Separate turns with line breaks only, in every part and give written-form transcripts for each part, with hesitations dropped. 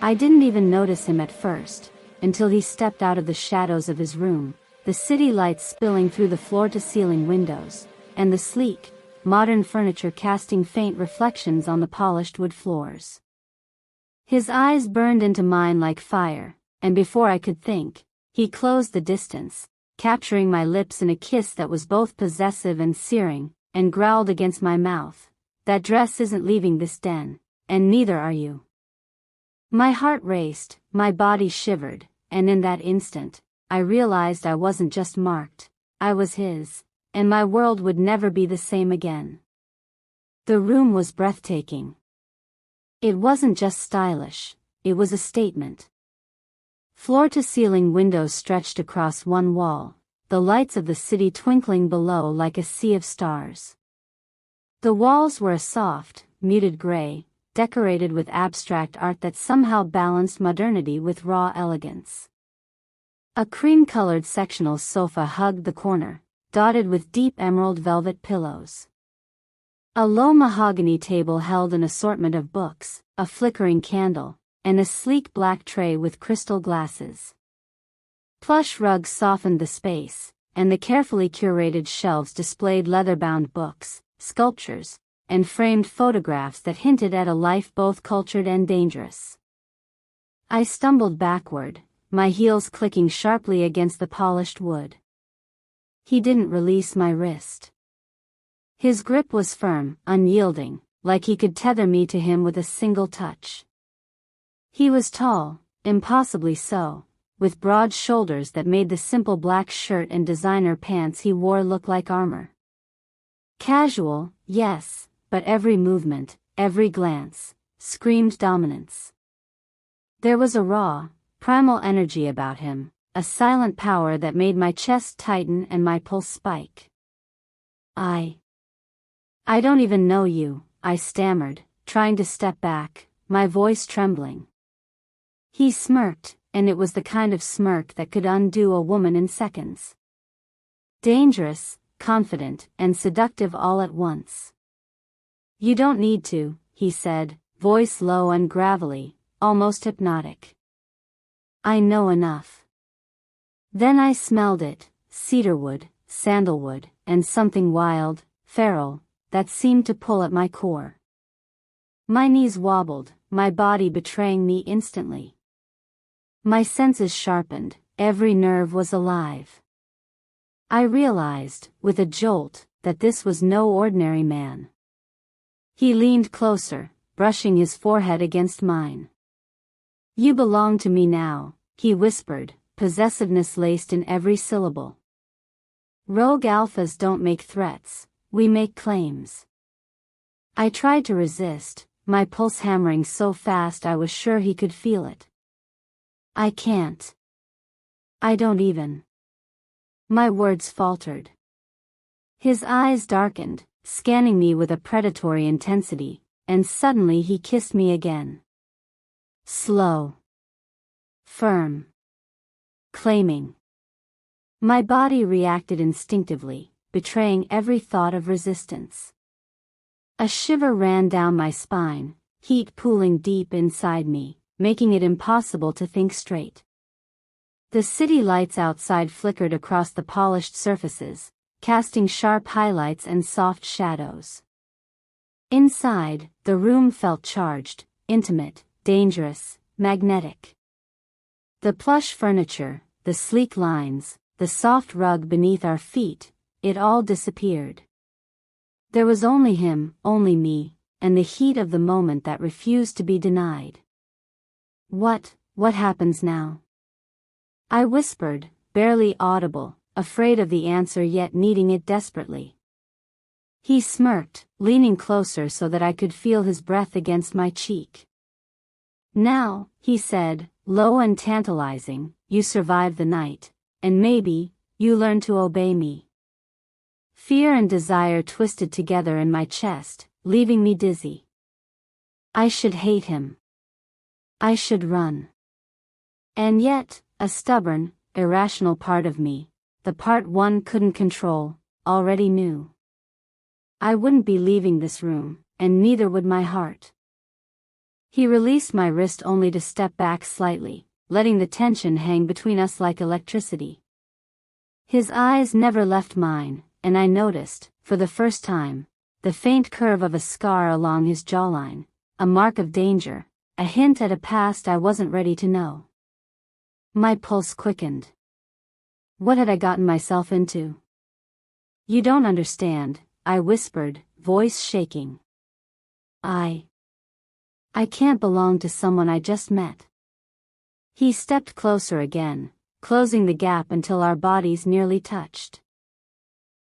I didn't even notice him at first, until he stepped out of the shadows of his room, the city lights spilling through the floor-to-ceiling windows, and the sleek, modern furniture casting faint reflections on the polished wood floors. His eyes burned into mine like fire, and before I could think, he closed the distance, capturing my lips in a kiss that was both possessive and searing, and growled against my mouth, "That dress isn't leaving this den, and neither are you." My heart raced, my body shivered, and in that instant, I realized I wasn't just marked, I was his, and my world would never be the same again. The room was breathtaking. It wasn't just stylish, it was a statement. Floor-to-ceiling windows stretched across one wall, the lights of the city twinkling below like a sea of stars. The walls were a soft, muted gray, decorated with abstract art that somehow balanced modernity with raw elegance. A cream-colored sectional sofa hugged the corner, dotted with deep emerald velvet pillows. A low mahogany table held an assortment of books, a flickering candle, and a sleek black tray with crystal glasses. Plush rugs softened the space, and the carefully curated shelves displayed leather-bound books, sculptures, and framed photographs that hinted at a life both cultured and dangerous. I stumbled backward, my heels clicking sharply against the polished wood. He didn't release my wrist. His grip was firm, unyielding, like he could tether me to him with a single touch. He was tall, impossibly so, with broad shoulders that made the simple black shirt and designer pants he wore look like armor. Casual, yes, but every movement, every glance, screamed dominance. There was a raw, primal energy about him, a silent power that made my chest tighten and my pulse spike. I don't even know you, I stammered, trying to step back, my voice trembling. He smirked, and it was the kind of smirk that could undo a woman in seconds. Dangerous, confident, and seductive all at once. "You don't need to," he said, voice low and gravelly, almost hypnotic. "I know enough." Then I smelled it, cedarwood, sandalwood, and something wild, feral, that seemed to pull at my core. My knees wobbled, my body betraying me instantly. My senses sharpened, every nerve was alive. I realized, with a jolt, that this was no ordinary man. He leaned closer, brushing his forehead against mine. "You belong to me now," he whispered, possessiveness laced in every syllable. "Rogue alphas don't make threats, we make claims." I tried to resist, my pulse hammering so fast I was sure he could feel it. "I can't. I don't even." My words faltered. His eyes darkened, scanning me with a predatory intensity, and suddenly he kissed me again. Slow. Firm. Claiming. My body reacted instinctively, betraying every thought of resistance. A shiver ran down my spine, heat pooling deep inside me, making it impossible to think straight. The city lights outside flickered across the polished surfaces, casting sharp highlights and soft shadows. Inside, the room felt charged, intimate, dangerous, magnetic. The plush furniture, the sleek lines, the soft rug beneath our feet, it all disappeared. There was only him, only me, and the heat of the moment that refused to be denied. What happens now?" I whispered, barely audible, afraid of the answer yet needing it desperately. He smirked, leaning closer so that I could feel his breath against my cheek. "Now," he said, low and tantalizing, "you survive the night, and maybe, you learn to obey me." Fear and desire twisted together in my chest, leaving me dizzy. I should hate him. I should run. And yet, a stubborn, irrational part of me, the part one couldn't control, already knew. I wouldn't be leaving this room, and neither would my heart. He released my wrist only to step back slightly, letting the tension hang between us like electricity. His eyes never left mine, and I noticed, for the first time, the faint curve of a scar along his jawline, a mark of danger, a hint at a past I wasn't ready to know. My pulse quickened. What had I gotten myself into? You don't understand, I whispered, voice shaking. I can't belong to someone I just met. He stepped closer again, closing the gap until our bodies nearly touched.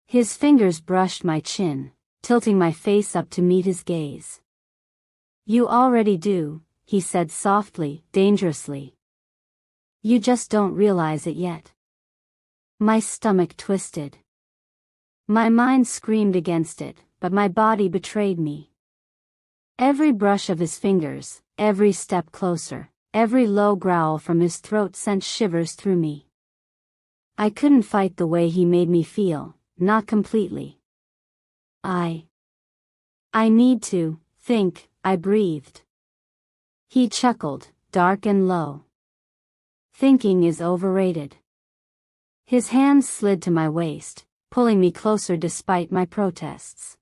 His fingers brushed my chin, tilting my face up to meet his gaze. You already do, he said softly, dangerously. You just don't realize it yet. My stomach twisted. My mind screamed against it, but my body betrayed me. Every brush of his fingers, every step closer, every low growl from his throat sent shivers through me. I couldn't fight the way he made me feel, not completely. I need to think, I breathed. He chuckled, dark and low. Thinking is overrated. His hands slid to my waist, pulling me closer despite my protests.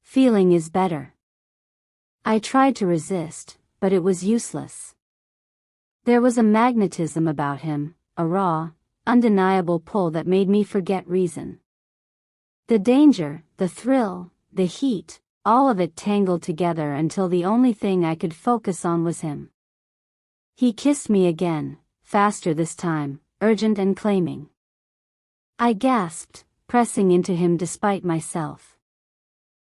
Feeling is better. I tried to resist, but it was useless. There was a magnetism about him, a raw, undeniable pull that made me forget reason. The danger, the thrill, the heat, all of it tangled together until the only thing I could focus on was him. He kissed me again, faster this time, urgent and claiming. I gasped, pressing into him despite myself.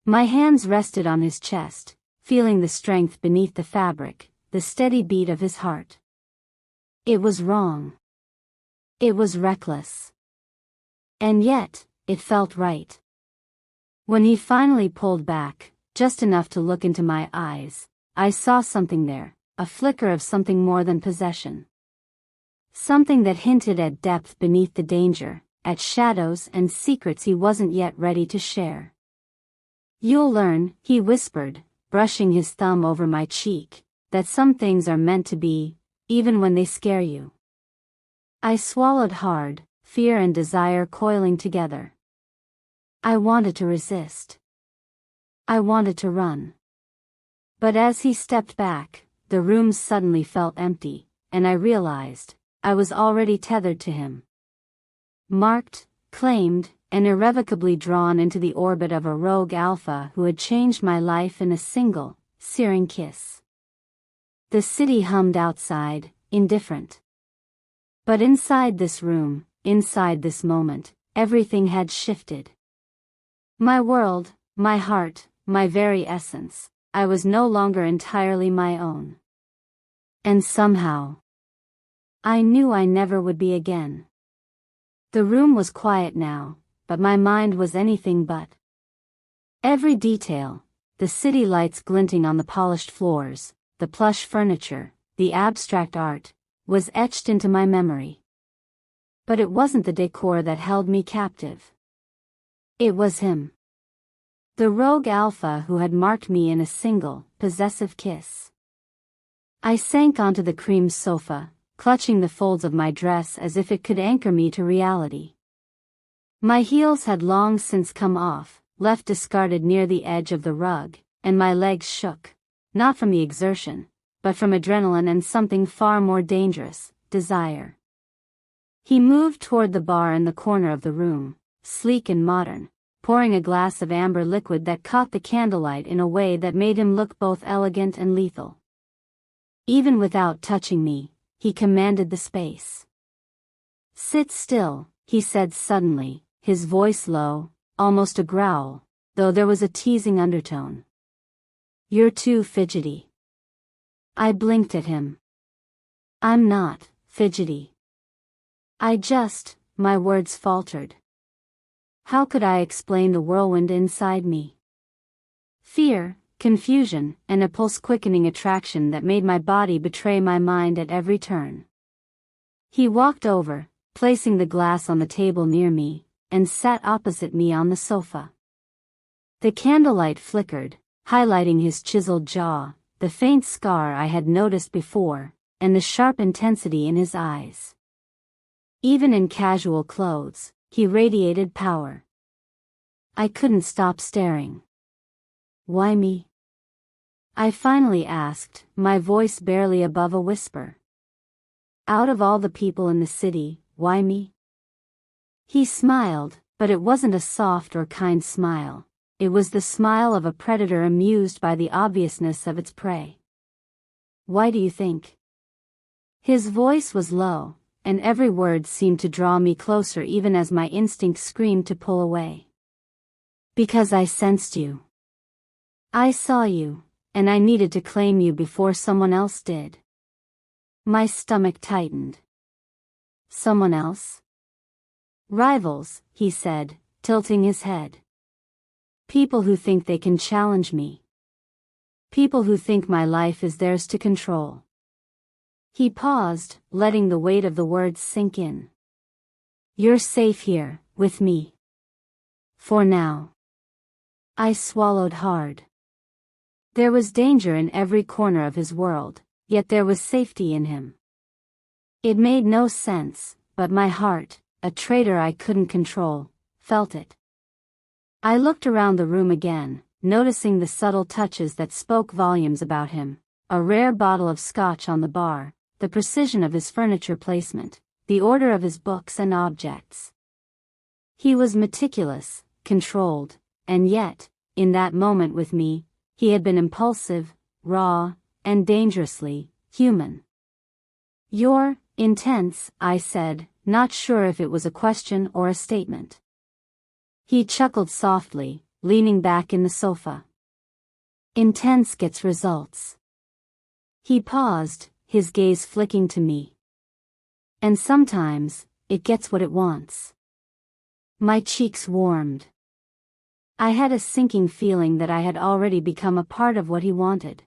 My hands rested on his chest, feeling the strength beneath the fabric, the steady beat of his heart. It was wrong. It was reckless. And yet, it felt right. When he finally pulled back, just enough to look into my eyes, I saw something there, a flicker of something more than possession. Something that hinted at depth beneath the danger, at shadows and secrets he wasn't yet ready to share. You'll learn, he whispered, brushing his thumb over my cheek, that some things are meant to be, even when they scare you. I swallowed hard, fear and desire coiling together. I wanted to resist. I wanted to run. But as he stepped back, the room suddenly felt empty, and I realized, I was already tethered to him. Marked, claimed, and irrevocably drawn into the orbit of a rogue alpha who had changed my life in a single, searing kiss. The city hummed outside, indifferent. But inside this room, inside this moment, everything had shifted. My world, my heart, my very essence, I was no longer entirely my own. And somehow, I knew I never would be again. The room was quiet now, but my mind was anything but. Every detail, the city lights glinting on the polished floors, the plush furniture, the abstract art, was etched into my memory. But it wasn't the decor that held me captive. It was him. The rogue alpha who had marked me in a single, possessive kiss. I sank onto the cream sofa, clutching the folds of my dress as if it could anchor me to reality. My heels had long since come off, left discarded near the edge of the rug, and my legs shook, not from the exertion, but from adrenaline and something far more dangerous, desire. He moved toward the bar in the corner of the room, sleek and modern, pouring a glass of amber liquid that caught the candlelight in a way that made him look both elegant and lethal. Even without touching me, he commanded the space. Sit still, he said suddenly, his voice low, almost a growl, though there was a teasing undertone. You're too fidgety. I blinked at him. I'm not fidgety. My words faltered. How could I explain the whirlwind inside me? Fear, confusion, and a pulse-quickening attraction that made my body betray my mind at every turn. He walked over, placing the glass on the table near me, and sat opposite me on the sofa. The candlelight flickered, highlighting his chiseled jaw, the faint scar I had noticed before, and the sharp intensity in his eyes. Even in casual clothes, he radiated power. I couldn't stop staring. "Why me?" I finally asked, my voice barely above a whisper. "Out of all the people in the city, why me?" He smiled, but it wasn't a soft or kind smile. It was the smile of a predator amused by the obviousness of its prey. "Why do you think?" His voice was low, and every word seemed to draw me closer even as my instinct screamed to pull away. "Because I sensed you. I saw you, and I needed to claim you before someone else did." My stomach tightened. "Someone else?" "Rivals," he said, tilting his head. "People who think they can challenge me. People who think my life is theirs to control." He paused, letting the weight of the words sink in. "You're safe here, with me. For now." I swallowed hard. There was danger in every corner of his world, yet there was safety in him. It made no sense, but my heart, a traitor I couldn't control, felt it. I looked around the room again, noticing the subtle touches that spoke volumes about him: a rare bottle of scotch on the bar, the precision of his furniture placement, the order of his books and objects. He was meticulous, controlled, and yet, in that moment with me, he had been impulsive, raw, and dangerously human. "You're intense," I said, not sure if it was a question or a statement. He chuckled softly, leaning back in the sofa. "Intense gets results." He paused, his gaze flicking to me. "And sometimes, it gets what it wants." My cheeks warmed. I had a sinking feeling that I had already become a part of what he wanted.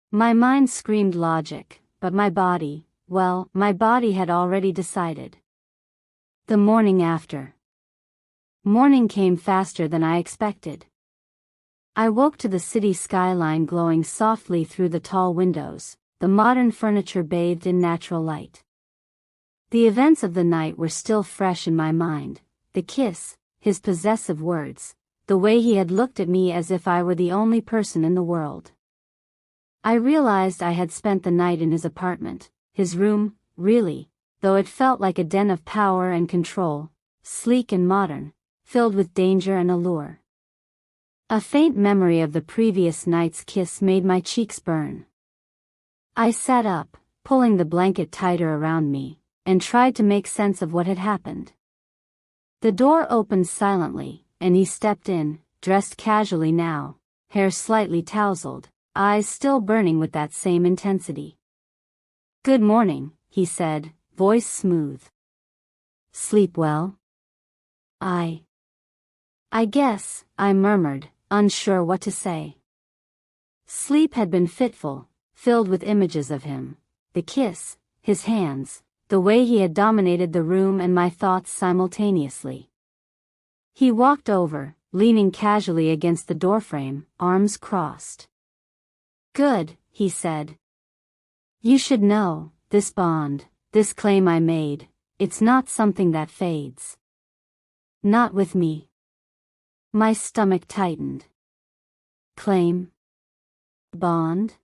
My mind screamed logic, but my body had already decided. The morning after. Morning came faster than I expected. I woke to the city skyline glowing softly through the tall windows, the modern furniture bathed in natural light. The events of the night were still fresh in my mind: the kiss, his possessive words, the way he had looked at me as if I were the only person in the world. I realized I had spent the night in his apartment, his room, really, though it felt like a den of power and control, sleek and modern, filled with danger and allure. A faint memory of the previous night's kiss made my cheeks burn. I sat up, pulling the blanket tighter around me, and tried to make sense of what had happened. The door opened silently, and he stepped in, dressed casually now, hair slightly tousled, eyes still burning with that same intensity. "Good morning," he said, voice smooth. "Sleep well?" I guess," I murmured, unsure what to say. Sleep had been fitful, filled with images of him: the kiss, his hands, the way he had dominated the room and my thoughts simultaneously. He walked over, leaning casually against the doorframe, arms crossed. "Good," he said. "You should know, this bond, this claim I made, it's not something that fades. Not with me." My stomach tightened. "Claim? Bond?"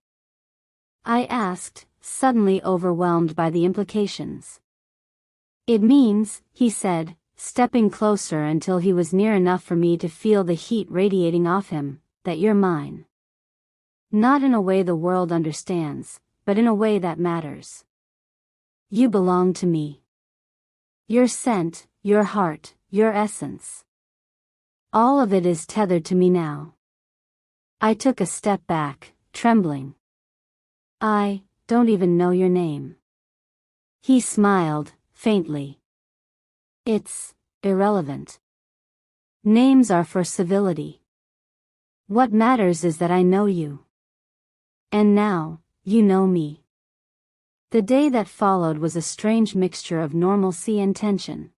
I asked, suddenly overwhelmed by the implications. "It means," he said, stepping closer until he was near enough for me to feel the heat radiating off him, "that you're mine. Not in a way the world understands, but in a way that matters. You belong to me. Your scent, your heart, your essence. All of it is tethered to me now." I took a step back, trembling. "I don't even know your name." He smiled, faintly. "It's irrelevant. Names are for civility. What matters is that I know you. And now, you know me." The day that followed was a strange mixture of normalcy and tension.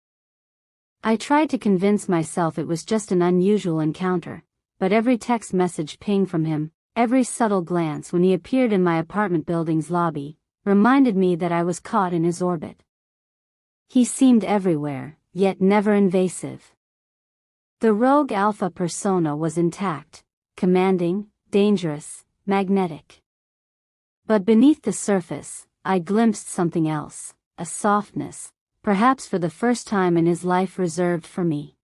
I tried to convince myself it was just an unusual encounter, but every text message ping from him, every subtle glance when he appeared in my apartment building's lobby, reminded me that I was caught in his orbit. He seemed everywhere, yet never invasive. The rogue alpha persona was intact, commanding, dangerous, magnetic. But beneath the surface, I glimpsed something else, a softness, perhaps for the first time in his life reserved for me.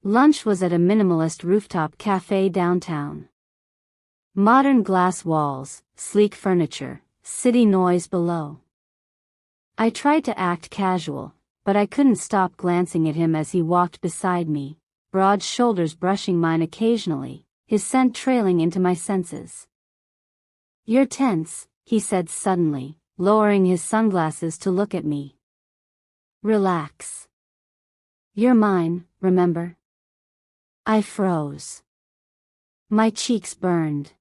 Lunch was at a minimalist rooftop cafe downtown. Modern glass walls, sleek furniture, city noise below. I tried to act casual, but I couldn't stop glancing at him as he walked beside me, broad shoulders brushing mine occasionally, his scent trailing into my senses. "You're tense," he said suddenly, lowering his sunglasses to look at me. "Relax. You're mine, remember?" I froze. My cheeks burned.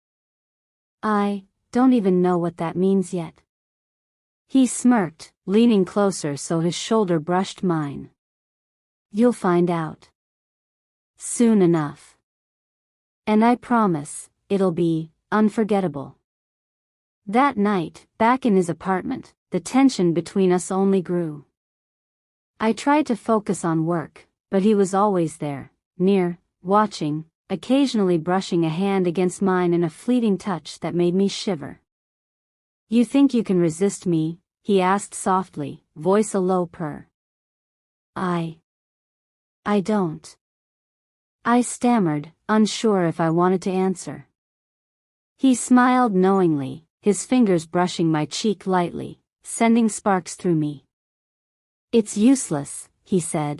"I don't even know what that means yet." He smirked, leaning closer so his shoulder brushed mine. "You'll find out. Soon enough. And I promise, it'll be unforgettable." That night, back in his apartment, the tension between us only grew. I tried to focus on work, but he was always there, near, watching, occasionally brushing a hand against mine in a fleeting touch that made me shiver. "You think you can resist me?" he asked softly, voice a low purr. I don't." I stammered, unsure if I wanted to answer. He smiled knowingly, his fingers brushing my cheek lightly, sending sparks through me. "It's useless," he said.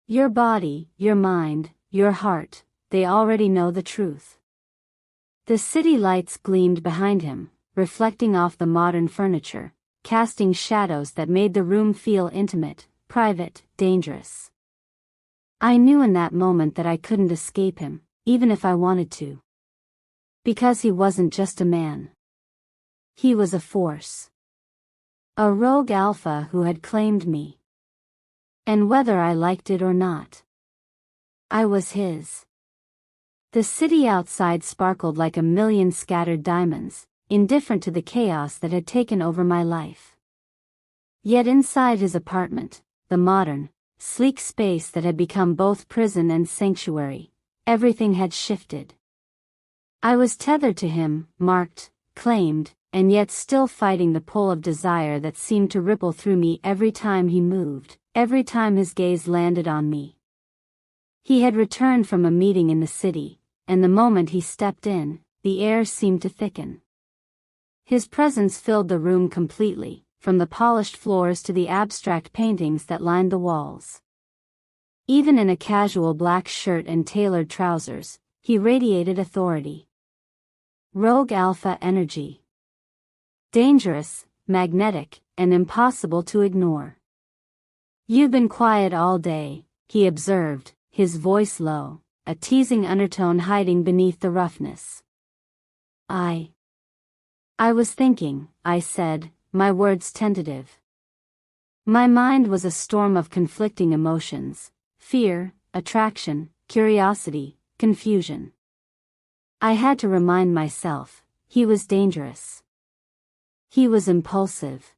"Your body, your mind, your heart, they already know the truth." The city lights gleamed behind him, reflecting off the modern furniture, casting shadows that made the room feel intimate, private, dangerous. I knew in that moment that I couldn't escape him, even if I wanted to. Because he wasn't just a man. He was a force. A rogue alpha who had claimed me. And whether I liked it or not, I was his. The city outside sparkled like a million scattered diamonds, indifferent to the chaos that had taken over my life. Yet inside his apartment, the modern, sleek space that had become both prison and sanctuary, everything had shifted. I was tethered to him, marked, claimed, and yet still fighting the pull of desire that seemed to ripple through me every time he moved, every time his gaze landed on me. He had returned from a meeting in the city, and the moment he stepped in, the air seemed to thicken. His presence filled the room completely, from the polished floors to the abstract paintings that lined the walls. Even in a casual black shirt and tailored trousers, he radiated authority. Rogue alpha energy. Dangerous, magnetic, and impossible to ignore. "You've been quiet all day," he observed, his voice low, a teasing undertone hiding beneath the roughness. I was thinking," I said, my words tentative. My mind was a storm of conflicting emotions, fear, attraction, curiosity, confusion. I had to remind myself, he was dangerous. He was impulsive.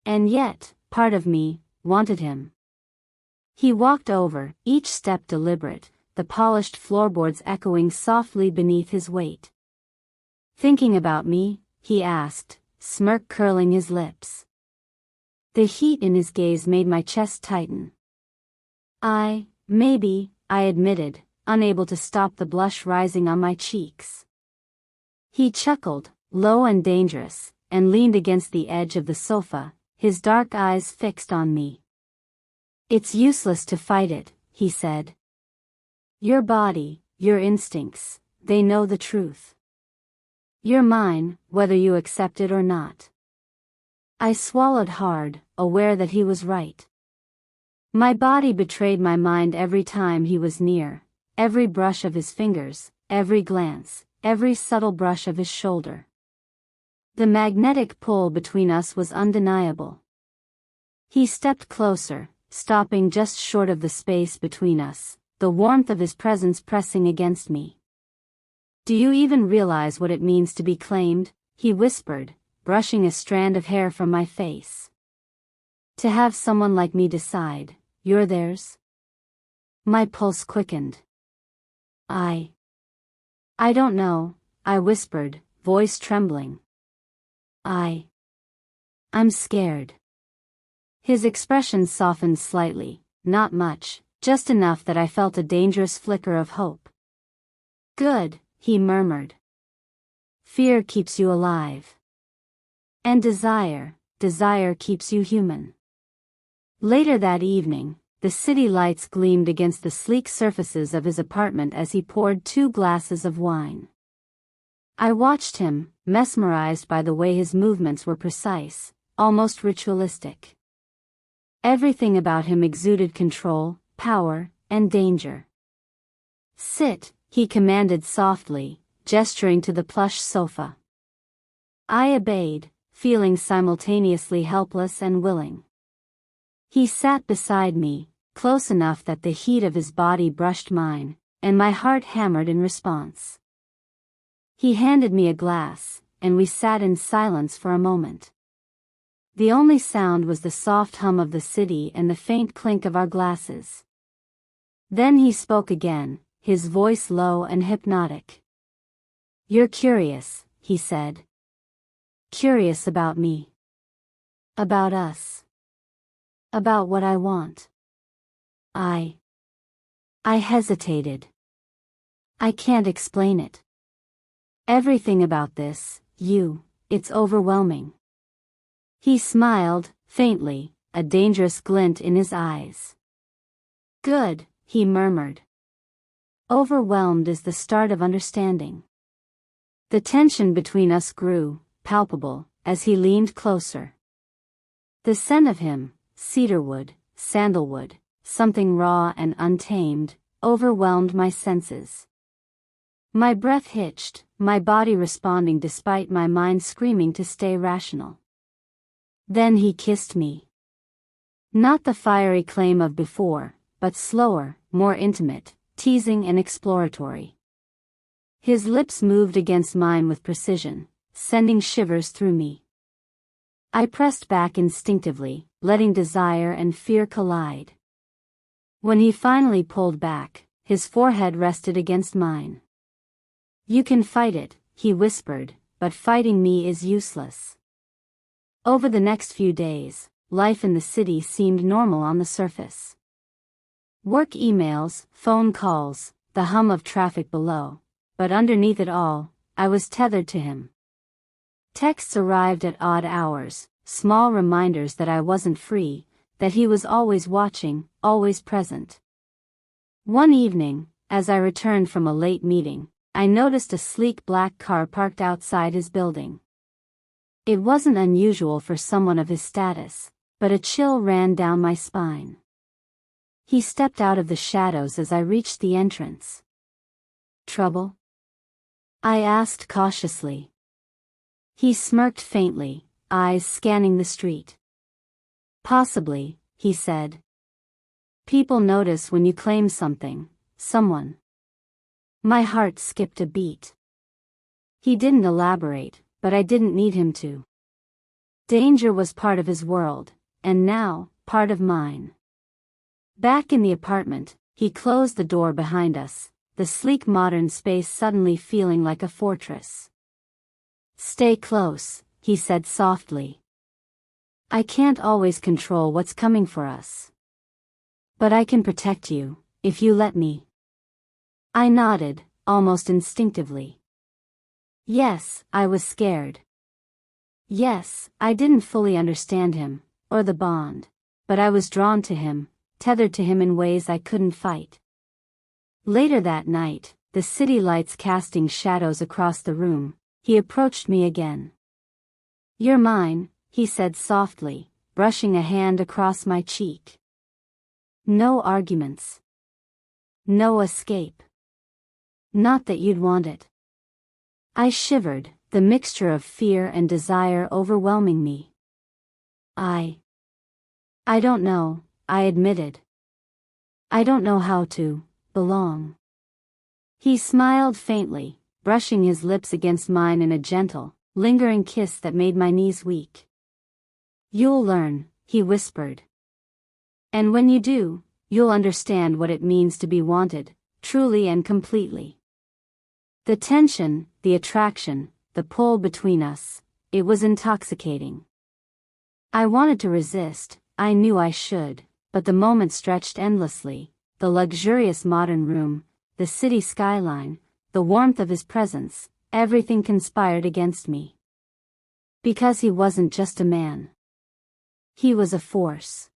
And yet, part of me wanted him. He walked over, each step deliberate, the polished floorboards echoing softly beneath his weight. "Thinking about me?" he asked, smirk curling his lips. The heat in his gaze made my chest tighten. Maybe, I admitted, unable to stop the blush rising on my cheeks. He chuckled, low and dangerous, and leaned against the edge of the sofa, his dark eyes fixed on me. "It's useless to fight it," he said. "Your body, your instincts, they know the truth. You're mine, whether you accept it or not." I swallowed hard, aware that he was right. My body betrayed my mind every time he was near, every brush of his fingers, every glance, every subtle brush of his shoulder. The magnetic pull between us was undeniable. He stepped closer, stopping just short of the space between us, the warmth of his presence pressing against me. Do you even realize what it means to be claimed? He whispered, brushing a strand of hair from my face. To have someone like me decide, you're theirs? My pulse quickened. I don't know, I whispered, voice trembling. I'm scared. His expression softened slightly, not much, just enough that I felt a dangerous flicker of hope. Good, he murmured. Fear keeps you alive. And desire keeps you human. Later that evening, the city lights gleamed against the sleek surfaces of his apartment as he poured 2 glasses of wine. I watched him, mesmerized by the way his movements were precise, almost ritualistic. Everything about him exuded control, power, and danger. Sit, he commanded softly, gesturing to the plush sofa. I obeyed, feeling simultaneously helpless and willing. He sat beside me, close enough that the heat of his body brushed mine, and my heart hammered in response. He handed me a glass, and we sat in silence for a moment. The only sound was the soft hum of the city and the faint clink of our glasses. Then he spoke again, his voice low and hypnotic. You're curious, he said. Curious about me. About us. About what I want. I hesitated. I can't explain it. Everything about this, it's overwhelming. He smiled, faintly, a dangerous glint in his eyes. Good, he murmured. Overwhelmed is the start of understanding. The tension between us grew, palpable, as he leaned closer. The scent of him, cedarwood, sandalwood, something raw and untamed, overwhelmed my senses. My breath hitched, my body responding despite my mind screaming to stay rational. Then he kissed me. Not the fiery claim of before, but slower, more intimate, teasing and exploratory. His lips moved against mine with precision, sending shivers through me. I pressed back instinctively, letting desire and fear collide. When he finally pulled back, his forehead rested against mine. You can fight it, he whispered, but fighting me is useless. Over the next few days, life in the city seemed normal on the surface. Work emails, phone calls, the hum of traffic below, but underneath it all, I was tethered to him. Texts arrived at odd hours, small reminders that I wasn't free, that he was always watching, always present. One evening, as I returned from a late meeting, I noticed a sleek black car parked outside his building. It wasn't unusual for someone of his status, but a chill ran down my spine. He stepped out of the shadows as I reached the entrance. Trouble? I asked cautiously. He smirked faintly, eyes scanning the street. Possibly, he said. People notice when you claim something, someone. My heart skipped a beat. He didn't elaborate, but I didn't need him to. Danger was part of his world, and now, part of mine. Back in the apartment, he closed the door behind us, the sleek modern space suddenly feeling like a fortress. Stay close, he said softly. I can't always control what's coming for us. But I can protect you, if you let me. I nodded, almost instinctively. Yes, I was scared. Yes, I didn't fully understand him, or the bond, but I was drawn to him, tethered to him in ways I couldn't fight. Later that night, the city lights casting shadows across the room, he approached me again. You're mine, he said softly, brushing a hand across my cheek. No arguments. No escape. Not that you'd want it. I shivered, the mixture of fear and desire overwhelming me. I don't know, I admitted. I don't know how to belong. He smiled faintly, brushing his lips against mine in a gentle, lingering kiss that made my knees weak. "You'll learn," he whispered. "And when you do, you'll understand what it means to be wanted, truly and completely." The tension, the attraction, the pull between us, it was intoxicating. I wanted to resist, I knew I should, but the moment stretched endlessly, the luxurious modern room, the city skyline, the warmth of his presence, everything conspired against me. Because he wasn't just a man. He was a force.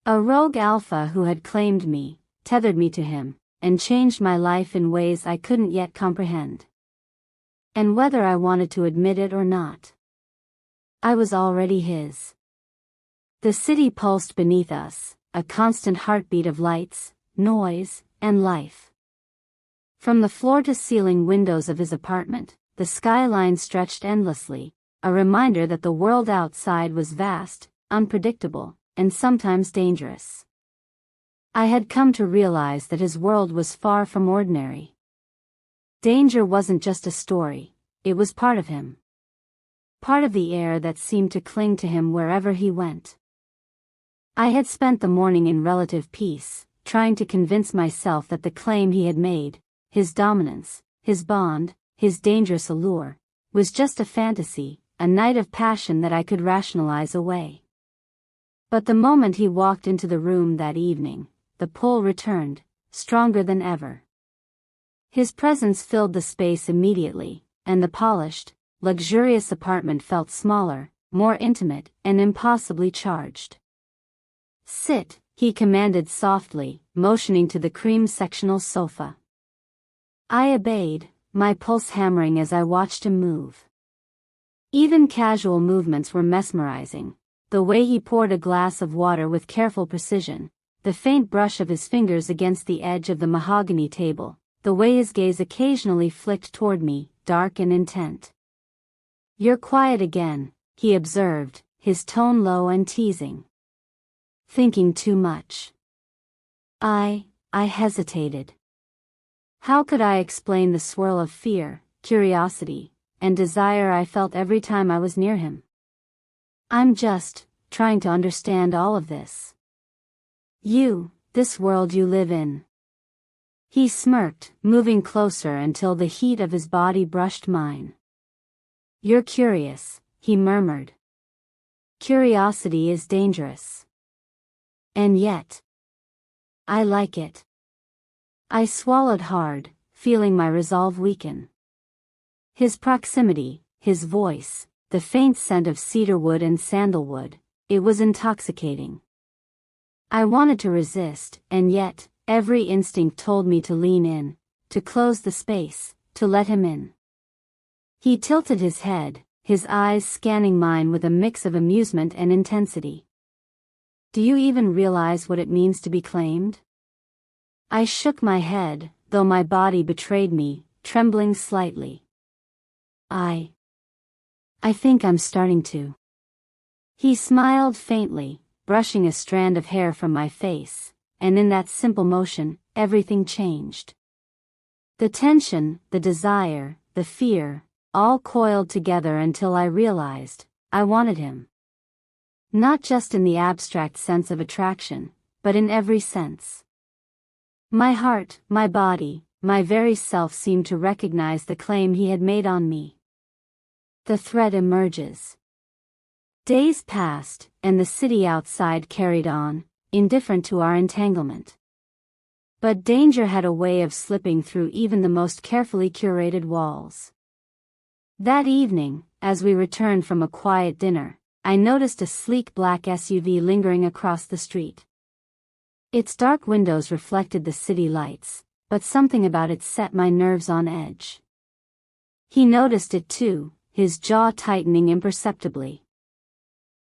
A rogue alpha who had claimed me, tethered me to him, and changed my life in ways I couldn't yet comprehend. And whether I wanted to admit it or not, I was already his. The city pulsed beneath us, a constant heartbeat of lights, noise, and life. From the floor-to-ceiling windows of his apartment, the skyline stretched endlessly, a reminder that the world outside was vast, unpredictable, and sometimes dangerous. I had come to realize that his world was far from ordinary. Danger wasn't just a story, it was part of him. Part of the air that seemed to cling to him wherever he went. I had spent the morning in relative peace, trying to convince myself that the claim he had made, his dominance, his bond, his dangerous allure, was just a fantasy, a night of passion that I could rationalize away. But the moment he walked into the room that evening, the pull returned, stronger than ever. His presence filled the space immediately, and the polished, luxurious apartment felt smaller, more intimate, and impossibly charged. "Sit," he commanded softly, motioning to the cream-sectional sofa. I obeyed, my pulse hammering as I watched him move. Even casual movements were mesmerizing, the way he poured a glass of water with careful precision, the faint brush of his fingers against the edge of the mahogany table, the way his gaze occasionally flicked toward me, dark and intent. "You're quiet again," he observed, his tone low and teasing. "Thinking too much." I hesitated. How could I explain the swirl of fear, curiosity, and desire I felt every time I was near him? "I'm just trying to understand all of this. This world you live in." He smirked, moving closer until the heat of his body brushed mine. "You're curious," he murmured. "Curiosity is dangerous. And yet, I like it." I swallowed hard, feeling my resolve weaken. His proximity, his voice, the faint scent of cedarwood and sandalwood, it was intoxicating. I wanted to resist, and yet, every instinct told me to lean in, to close the space, to let him in. He tilted his head, his eyes scanning mine with a mix of amusement and intensity. "Do you even realize what it means to be claimed?" I shook my head, though my body betrayed me, trembling slightly. I think I'm starting to." He smiled faintly, brushing a strand of hair from my face, and in that simple motion, everything changed. The tension, the desire, the fear, all coiled together until I realized, I wanted him. Not just in the abstract sense of attraction, but in every sense. My heart, my body, my very self seemed to recognize the claim he had made on me. The threat emerges. Days passed, and the city outside carried on, indifferent to our entanglement. But danger had a way of slipping through even the most carefully curated walls. That evening, as we returned from a quiet dinner, I noticed a sleek black SUV lingering across the street. Its dark windows reflected the city lights, but something about it set my nerves on edge. He noticed it too, his jaw tightening imperceptibly.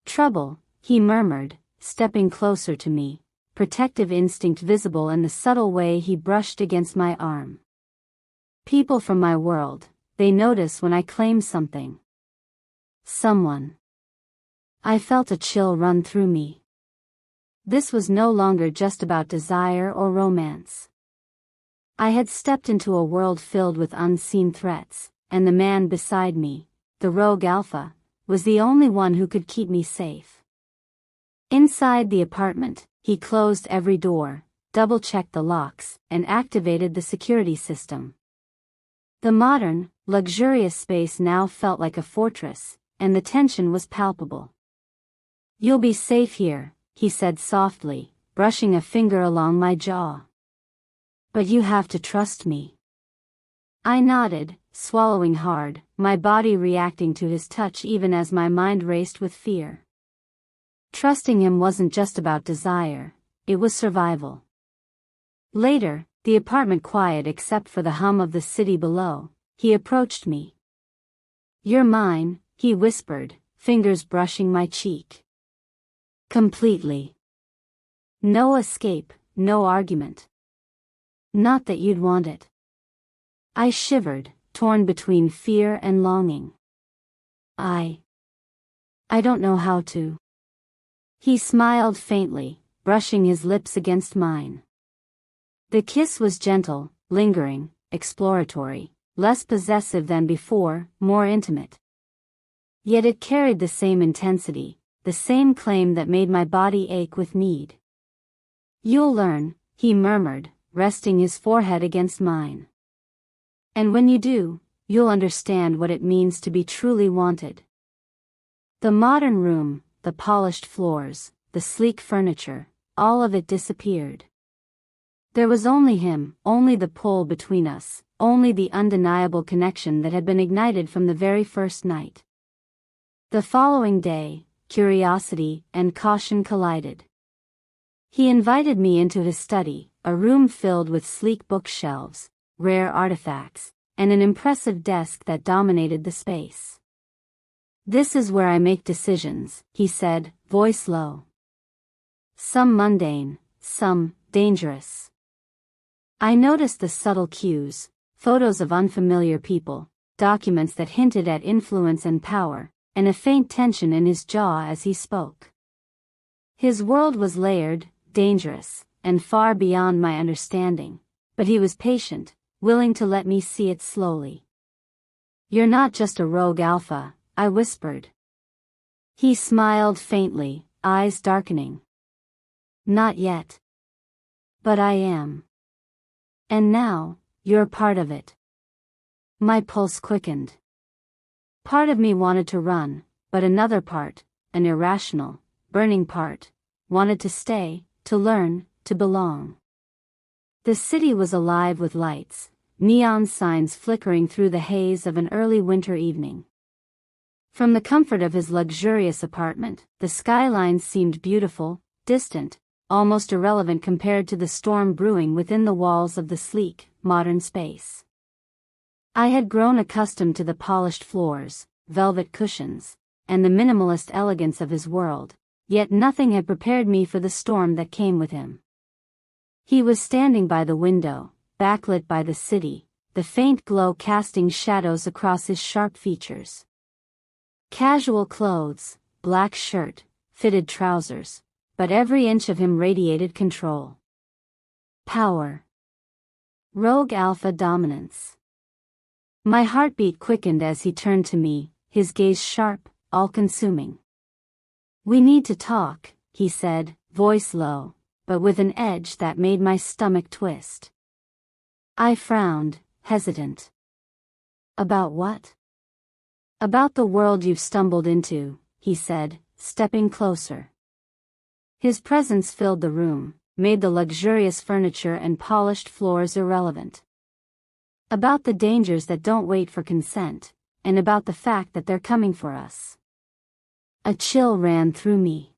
"Trouble," he murmured, stepping closer to me, protective instinct visible in the subtle way he brushed against my arm. People from my world, they notice when I claim something. Someone. I felt a chill run through me. This was no longer just about desire or romance. I had stepped into a world filled with unseen threats, and the man beside me, the rogue alpha, was the only one who could keep me safe. Inside the apartment, he closed every door, double-checked the locks, and activated the security system. The modern, luxurious space now felt like a fortress, and the tension was palpable. "You'll be safe here," he said softly, brushing a finger along my jaw. "But you have to trust me." I nodded, swallowing hard, my body reacting to his touch even as my mind raced with fear. Trusting him wasn't just about desire, it was survival. Later, the apartment quiet except for the hum of the city below, he approached me. "You're mine," he whispered, fingers brushing my cheek. "Completely. No escape, no argument. Not that you'd want it." I shivered, torn between fear and longing. I don't know how to." He smiled faintly, brushing his lips against mine. The kiss was gentle, lingering, exploratory, less possessive than before, more intimate. Yet it carried the same intensity, the same claim that made my body ache with need. "You'll learn," he murmured, resting his forehead against mine. "And when you do, you'll understand what it means to be truly wanted." The modern room, the polished floors, the sleek furniture, all of it disappeared. There was only him, only the pull between us, only the undeniable connection that had been ignited from the very first night. The following day, curiosity and caution collided. He invited me into his study, a room filled with sleek bookshelves, rare artifacts, and an impressive desk that dominated the space. "This is where I make decisions," he said, voice low. "Some mundane, some dangerous." I noticed the subtle cues, photos of unfamiliar people, documents that hinted at influence and power, and a faint tension in his jaw as he spoke. His world was layered, dangerous, and far beyond my understanding, but he was patient, willing to let me see it slowly. "You're not just a rogue alpha," I whispered. He smiled faintly, eyes darkening. "Not yet. But I am. And now, you're part of it." My pulse quickened. Part of me wanted to run, but another part, an irrational, burning part, wanted to stay, to learn, to belong. The city was alive with lights, neon signs flickering through the haze of an early winter evening. From the comfort of his luxurious apartment, the skyline seemed beautiful, distant, almost irrelevant compared to the storm brewing within the walls of the sleek, modern space. I had grown accustomed to the polished floors, velvet cushions, and the minimalist elegance of his world, yet nothing had prepared me for the storm that came with him. He was standing by the window, backlit by the city, the faint glow casting shadows across his sharp features. Casual clothes, black shirt, fitted trousers, but every inch of him radiated control. Power. Rogue alpha dominance. My heartbeat quickened as he turned to me, his gaze sharp, all-consuming. "We need to talk," he said, voice low, but with an edge that made my stomach twist. I frowned, hesitant. "About what?" "About the world you've stumbled into," he said, stepping closer. His presence filled the room, made the luxurious furniture and polished floors irrelevant. "About the dangers that don't wait for consent, and about the fact that they're coming for us." A chill ran through me.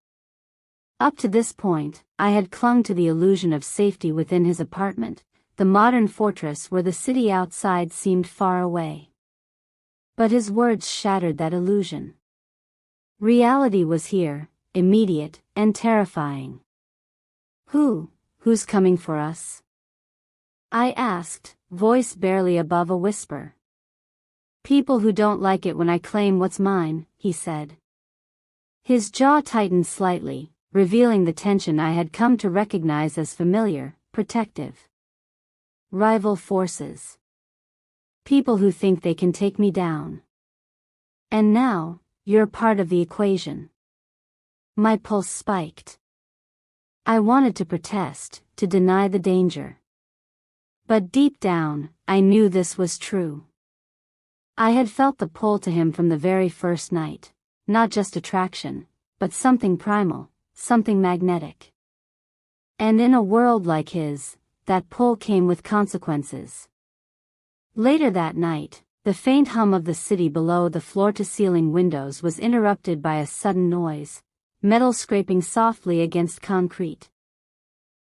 Up to this point, I had clung to the illusion of safety within his apartment, the modern fortress where the city outside seemed far away. But his words shattered that illusion. Reality was here, immediate and terrifying. Who's coming for us?" I asked, voice barely above a whisper. "People who don't like it when I claim what's mine," he said. His jaw tightened slightly, revealing the tension I had come to recognize as familiar, protective. rival forces. People who think they can take me down. And now, you're part of the equation. My pulse spiked. I wanted to protest, to deny the danger. But deep down, I knew this was true. I had felt the pull to him from the very first night, not just attraction, but something primal, something magnetic. And in a world like his, that pull came with consequences. Later that night, the faint hum of the city below the floor-to-ceiling windows was interrupted by a sudden noise, metal scraping softly against concrete.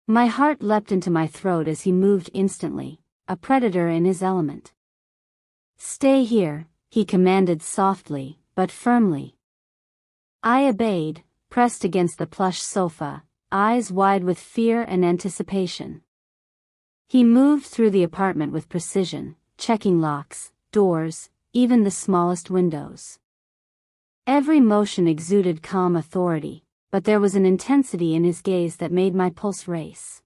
My heart leapt into my throat as he moved instantly, a predator in his element. "Stay here," he commanded softly, but firmly. I obeyed, pressed against the plush sofa, eyes wide with fear and anticipation. He moved through the apartment with precision, checking locks, doors, even the smallest windows. Every motion exuded calm authority, but there was an intensity in his gaze that made my pulse race.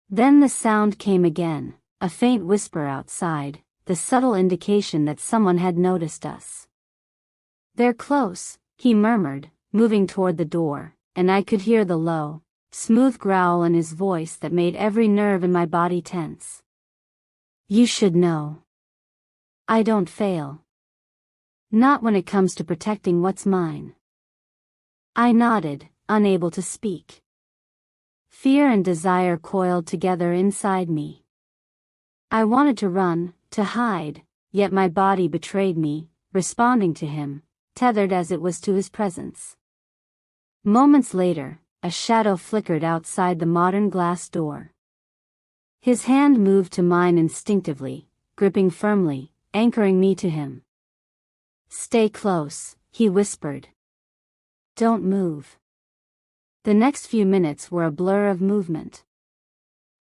Then the sound came again, a faint whisper outside, the subtle indication that someone had noticed us. "They're close," he murmured, moving toward the door, and I could hear the low, smooth growl in his voice that made every nerve in my body tense. "You should know. I don't fail. Not when it comes to protecting what's mine." I nodded, unable to speak. Fear and desire coiled together inside me. I wanted to run, to hide, yet my body betrayed me, responding to him, tethered as it was to his presence. Moments later, a shadow flickered outside the modern glass door. His hand moved to mine instinctively, gripping firmly, anchoring me to him. "Stay close," he whispered. "Don't move." The next few minutes were a blur of movement.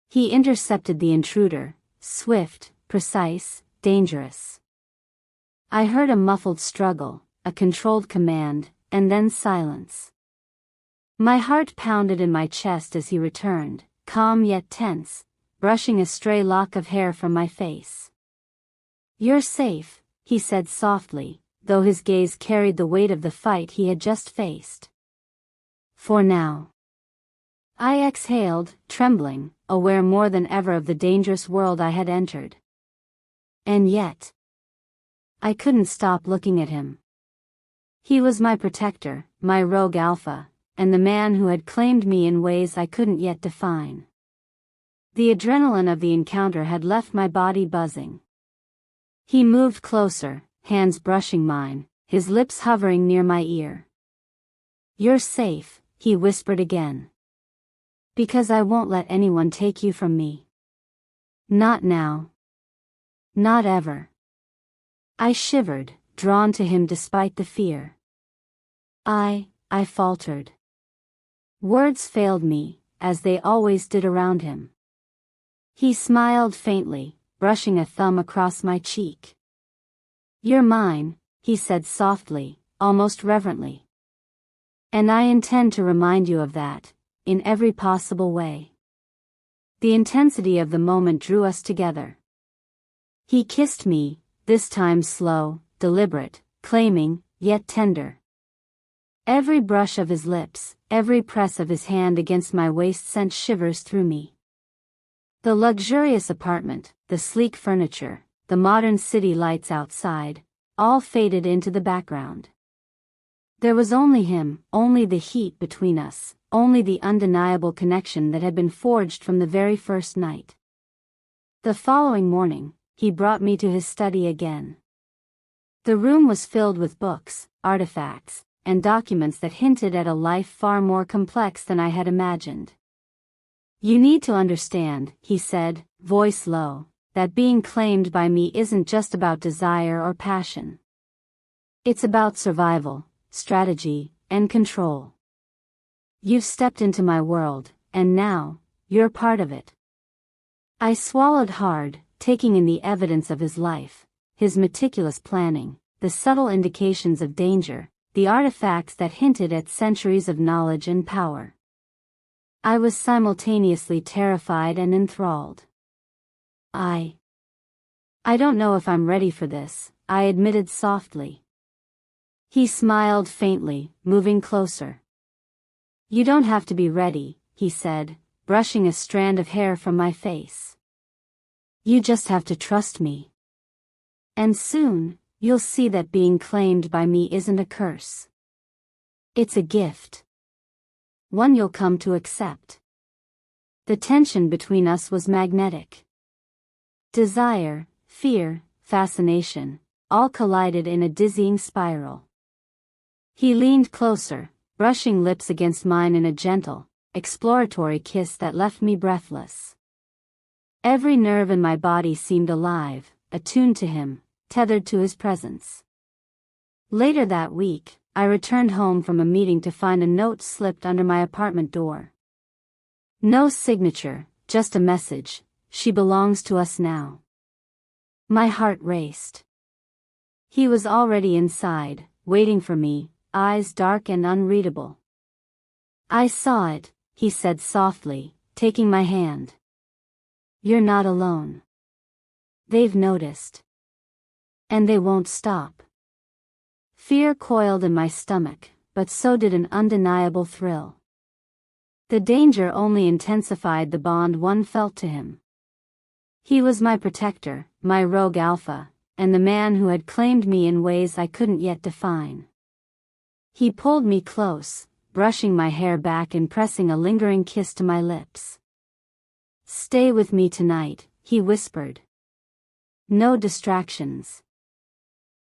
He intercepted the intruder, swift, precise, dangerous. I heard a muffled struggle, a controlled command, and then silence. My heart pounded in my chest as he returned, calm yet tense, brushing a stray lock of hair from my face. "You're safe," he said softly, though his gaze carried the weight of the fight he had just faced. "For now." I exhaled, trembling, aware more than ever of the dangerous world I had entered. And yet, I couldn't stop looking at him. He was my protector, my rogue alpha, and the man who had claimed me in ways I couldn't yet define. The adrenaline of the encounter had left my body buzzing. He moved closer, hands brushing mine, his lips hovering near my ear. "You're safe," he whispered again. "Because I won't let anyone take you from me. Not now. Not ever." I shivered, drawn to him despite the fear. I faltered. Words failed me, as they always did around him. He smiled faintly, brushing a thumb across my cheek. "You're mine," he said softly, almost reverently. "And I intend to remind you of that, in every possible way." The intensity of the moment drew us together. He kissed me, this time slow, deliberate, claiming, yet tender. Every brush of his lips, every press of his hand against my waist sent shivers through me. The luxurious apartment, the sleek furniture, the modern city lights outside, all faded into the background. There was only him, only the heat between us, only the undeniable connection that had been forged from the very first night. The following morning, he brought me to his study again. The room was filled with books, artifacts, and documents that hinted at a life far more complex than I had imagined. "You need to understand," he said, voice low, "that being claimed by me isn't just about desire or passion. It's about survival, strategy, and control. You've stepped into my world, and now, you're part of it." I swallowed hard, taking in the evidence of his life, his meticulous planning, the subtle indications of danger, the artifacts that hinted at centuries of knowledge and power. I was simultaneously terrified and enthralled. I don't know if I'm ready for this, I admitted softly. He smiled faintly, moving closer. You don't have to be ready, he said, brushing a strand of hair from my face. You just have to trust me. And soon, you'll see that being claimed by me isn't a curse. It's a gift. One you'll come to accept. The tension between us was magnetic. Desire, fear, fascination, all collided in a dizzying spiral. He leaned closer, brushing lips against mine in a gentle, exploratory kiss that left me breathless. Every nerve in my body seemed alive, attuned to him, tethered to his presence. Later that week, I returned home from a meeting to find a note slipped under my apartment door. No signature, just a message: she belongs to us now. My heart raced. He was already inside, waiting for me, eyes dark and unreadable. I saw it, he said softly, taking my hand. You're not alone. They've noticed. And they won't stop. Fear coiled in my stomach, but so did an undeniable thrill. The danger only intensified the bond one felt to him. He was my protector, my rogue alpha, and the man who had claimed me in ways I couldn't yet define. He pulled me close, brushing my hair back and pressing a lingering kiss to my lips. Stay with me tonight, he whispered. No distractions.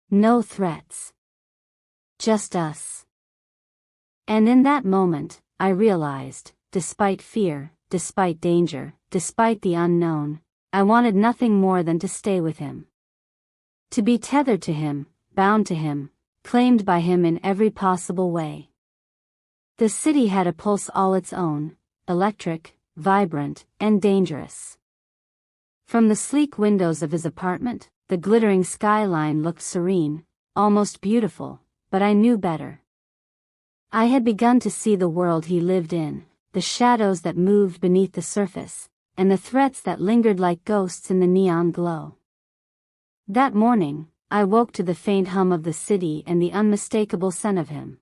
No threats. Just us. And in that moment, I realized, despite fear, despite danger, despite the unknown, I wanted nothing more than to stay with him. To be tethered to him, bound to him, claimed by him in every possible way. The city had a pulse all its own, electric, vibrant, and dangerous. From the sleek windows of his apartment, the glittering skyline looked serene, almost beautiful, but I knew better. I had begun to see the world he lived in, the shadows that moved beneath the surface, and the threats that lingered like ghosts in the neon glow. That morning, I woke to the faint hum of the city and the unmistakable scent of him.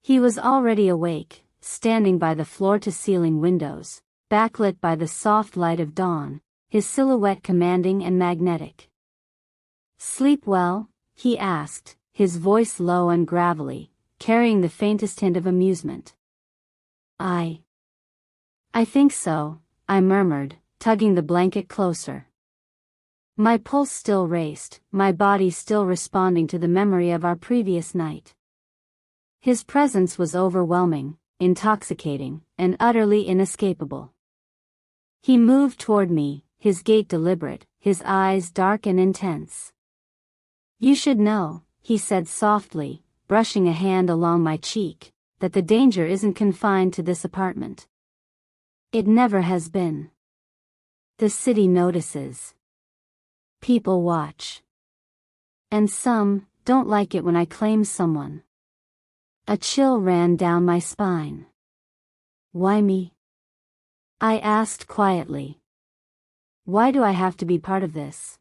He was already awake, standing by the floor-to-ceiling windows, backlit by the soft light of dawn, his silhouette commanding and magnetic. Sleep well? He asked, his voice low and gravelly, carrying the faintest hint of amusement. I think so, I murmured, tugging the blanket closer. My pulse still raced, my body still responding to the memory of our previous night. His presence was overwhelming, intoxicating, and utterly inescapable. He moved toward me, his gait deliberate, his eyes dark and intense. You should know, he said softly, brushing a hand along my cheek, that the danger isn't confined to this apartment. It never has been. The city notices. People watch. And some don't like it when I claim someone. A chill ran down my spine. Why me? I asked quietly. Why do I have to be part of this?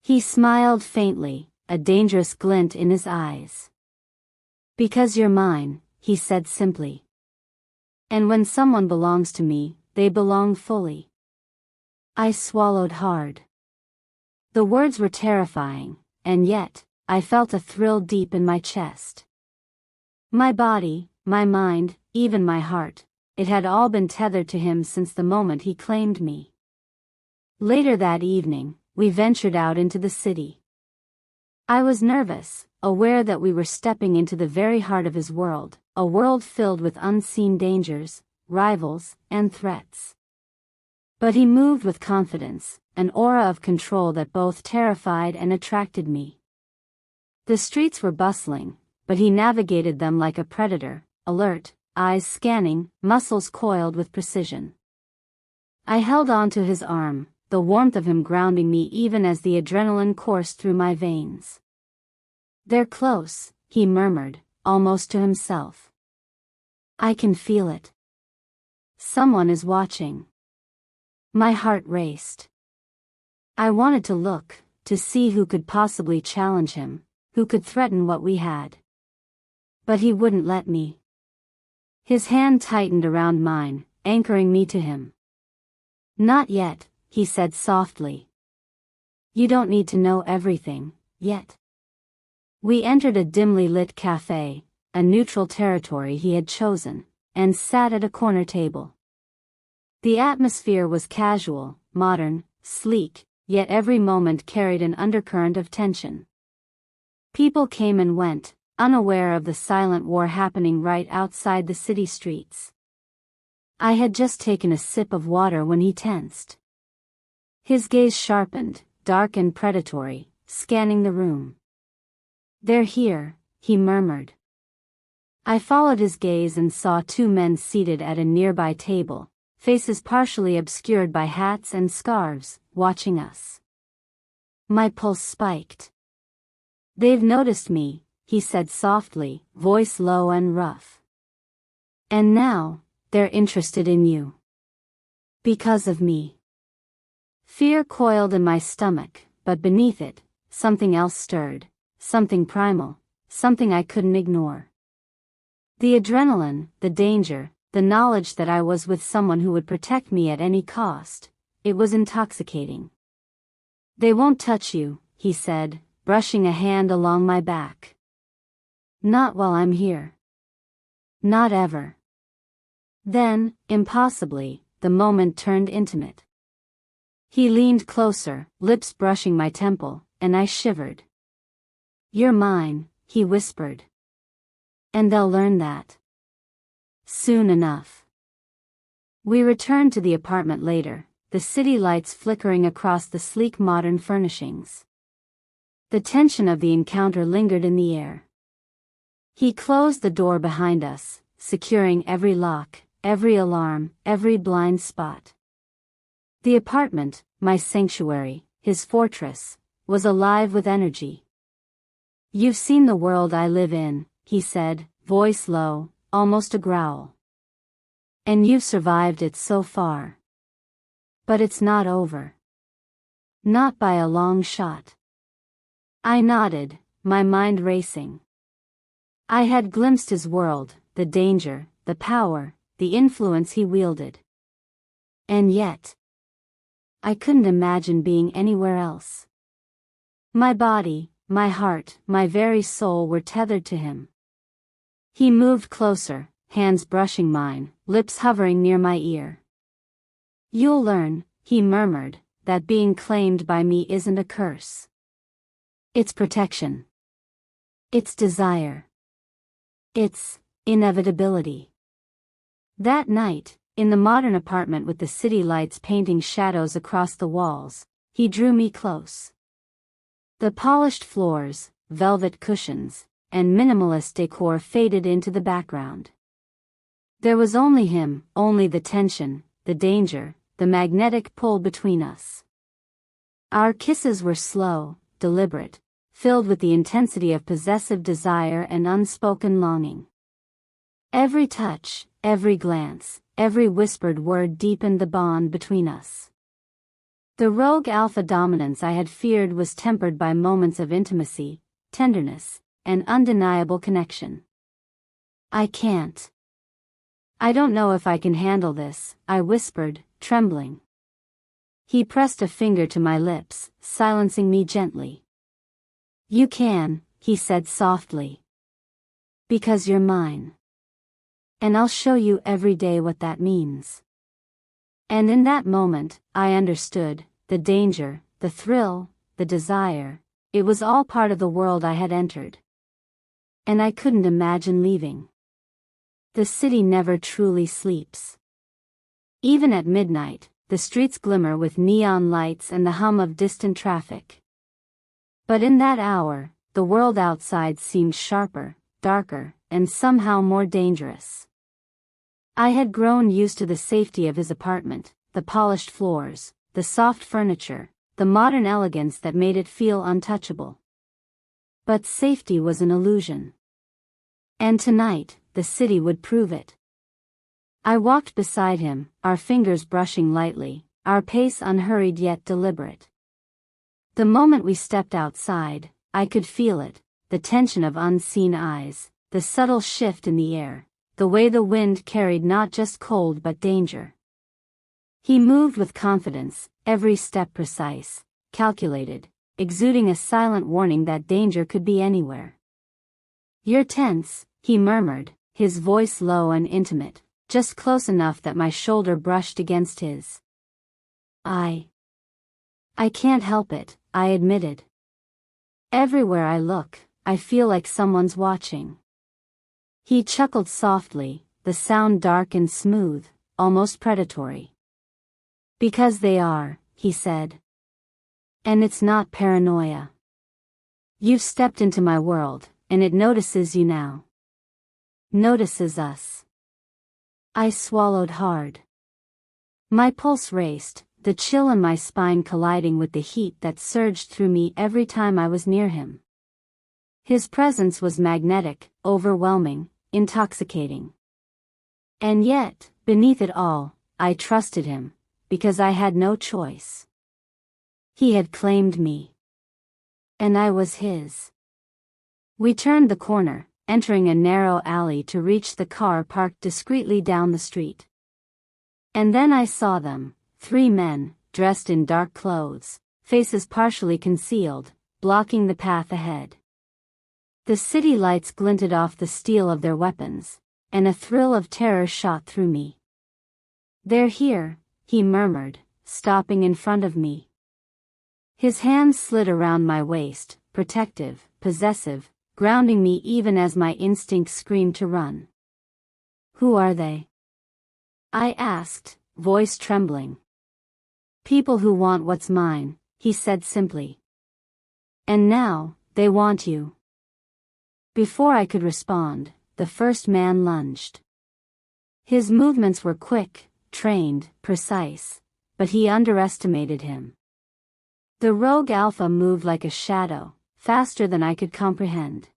He smiled faintly, a dangerous glint in his eyes. Because you're mine, he said simply. And when someone belongs to me, they belong fully. I swallowed hard. The words were terrifying, and yet, I felt a thrill deep in my chest. My body, my mind, even my heart, it had all been tethered to him since the moment he claimed me. Later that evening, we ventured out into the city. I was nervous, aware that we were stepping into the very heart of his world, a world filled with unseen dangers, rivals, and threats. But he moved with confidence, an aura of control that both terrified and attracted me. The streets were bustling, but he navigated them like a predator, alert, eyes scanning, muscles coiled with precision. I held on to his arm, the warmth of him grounding me even as the adrenaline coursed through my veins. They're close, he murmured, almost to himself. I can feel it. Someone is watching. My heart raced. I wanted to look, to see who could possibly challenge him, who could threaten what we had. But he wouldn't let me. His hand tightened around mine, anchoring me to him. Not yet, he said softly. You don't need to know everything, yet. We entered a dimly lit cafe, a neutral territory he had chosen, and sat at a corner table. The atmosphere was casual, modern, sleek, yet every moment carried an undercurrent of tension. People came and went, unaware of the silent war happening right outside the city streets. I had just taken a sip of water when he tensed. His gaze sharpened, dark and predatory, scanning the room. They're here, he murmured. I followed his gaze and saw two men seated at a nearby table, faces partially obscured by hats and scarves, watching us. My pulse spiked. They've noticed me, he said softly, voice low and rough. And now, they're interested in you. Because of me. Fear coiled in my stomach, but beneath it, something else stirred, something primal, something I couldn't ignore. The adrenaline, the danger, the knowledge that I was with someone who would protect me at any cost, it was intoxicating. They won't touch you, he said, brushing a hand along my back. Not while I'm here. Not ever. Then, impossibly, the moment turned intimate. He leaned closer, lips brushing my temple, and I shivered. You're mine, he whispered. And they'll learn that. Soon enough. We returned to the apartment later, the city lights flickering across the sleek modern furnishings. The tension of the encounter lingered in the air. He closed the door behind us, securing every lock, every alarm, every blind spot. The apartment, my sanctuary, his fortress, was alive with energy. You've seen the world I live in, he said, voice low, almost a growl. And you've survived it so far. But it's not over. Not by a long shot. I nodded, my mind racing. I had glimpsed his world, the danger, the power, the influence he wielded. And yet, I couldn't imagine being anywhere else. My body, my heart, my very soul were tethered to him. He moved closer, hands brushing mine, lips hovering near my ear. You'll learn, he murmured, that being claimed by me isn't a curse. It's protection. It's desire. It's inevitability. That night, in the modern apartment with the city lights painting shadows across the walls, he drew me close. The polished floors, velvet cushions, and minimalist decor faded into the background. There was only him, only the tension, the danger, the magnetic pull between us. Our kisses were slow, deliberate, filled with the intensity of possessive desire and unspoken longing. Every touch, every glance, every whispered word deepened the bond between us. The rogue alpha dominance I had feared was tempered by moments of intimacy, tenderness, and undeniable connection. I can't. I don't know if I can handle this, I whispered, trembling. He pressed a finger to my lips, silencing me gently. You can, he said softly. Because you're mine. And I'll show you every day what that means. And in that moment, I understood, the danger, the thrill, the desire, it was all part of the world I had entered. And I couldn't imagine leaving. The city never truly sleeps. Even at midnight, the streets glimmer with neon lights and the hum of distant traffic. But in that hour, the world outside seemed sharper, darker, and somehow more dangerous. I had grown used to the safety of his apartment, the polished floors, the soft furniture, the modern elegance that made it feel untouchable. But safety was an illusion. And tonight, the city would prove it. I walked beside him, our fingers brushing lightly, our pace unhurried yet deliberate. The moment we stepped outside, I could feel it, the tension of unseen eyes, the subtle shift in the air, the way the wind carried not just cold but danger. He moved with confidence, every step precise, calculated, exuding a silent warning that danger could be anywhere. "You're tense," he murmured, his voice low and intimate, just close enough that my shoulder brushed against his. I can't help it," I admitted. "Everywhere I look, I feel like someone's watching." He chuckled softly, the sound dark and smooth, almost predatory. "Because they are," he said. "And it's not paranoia. You've stepped into my world, and it notices you now. Notices us." I swallowed hard. My pulse raced, the chill in my spine colliding with the heat that surged through me every time I was near him. His presence was magnetic, overwhelming, intoxicating. And yet, beneath it all, I trusted him, because I had no choice. He had claimed me. And I was his. We turned the corner, entering a narrow alley to reach the car parked discreetly down the street. And then I saw them, 3 men, dressed in dark clothes, faces partially concealed, blocking the path ahead. The city lights glinted off the steel of their weapons, and a thrill of terror shot through me. "They're here," he murmured, stopping in front of me. His hand slid around my waist, protective, possessive, grounding me even as my instincts screamed to run. "Who are they?" I asked, voice trembling. "People who want what's mine," he said simply. "And now, they want you." Before I could respond, the first man lunged. His movements were quick, trained, precise, but he underestimated him. The rogue alpha moved like a shadow, faster than I could comprehend.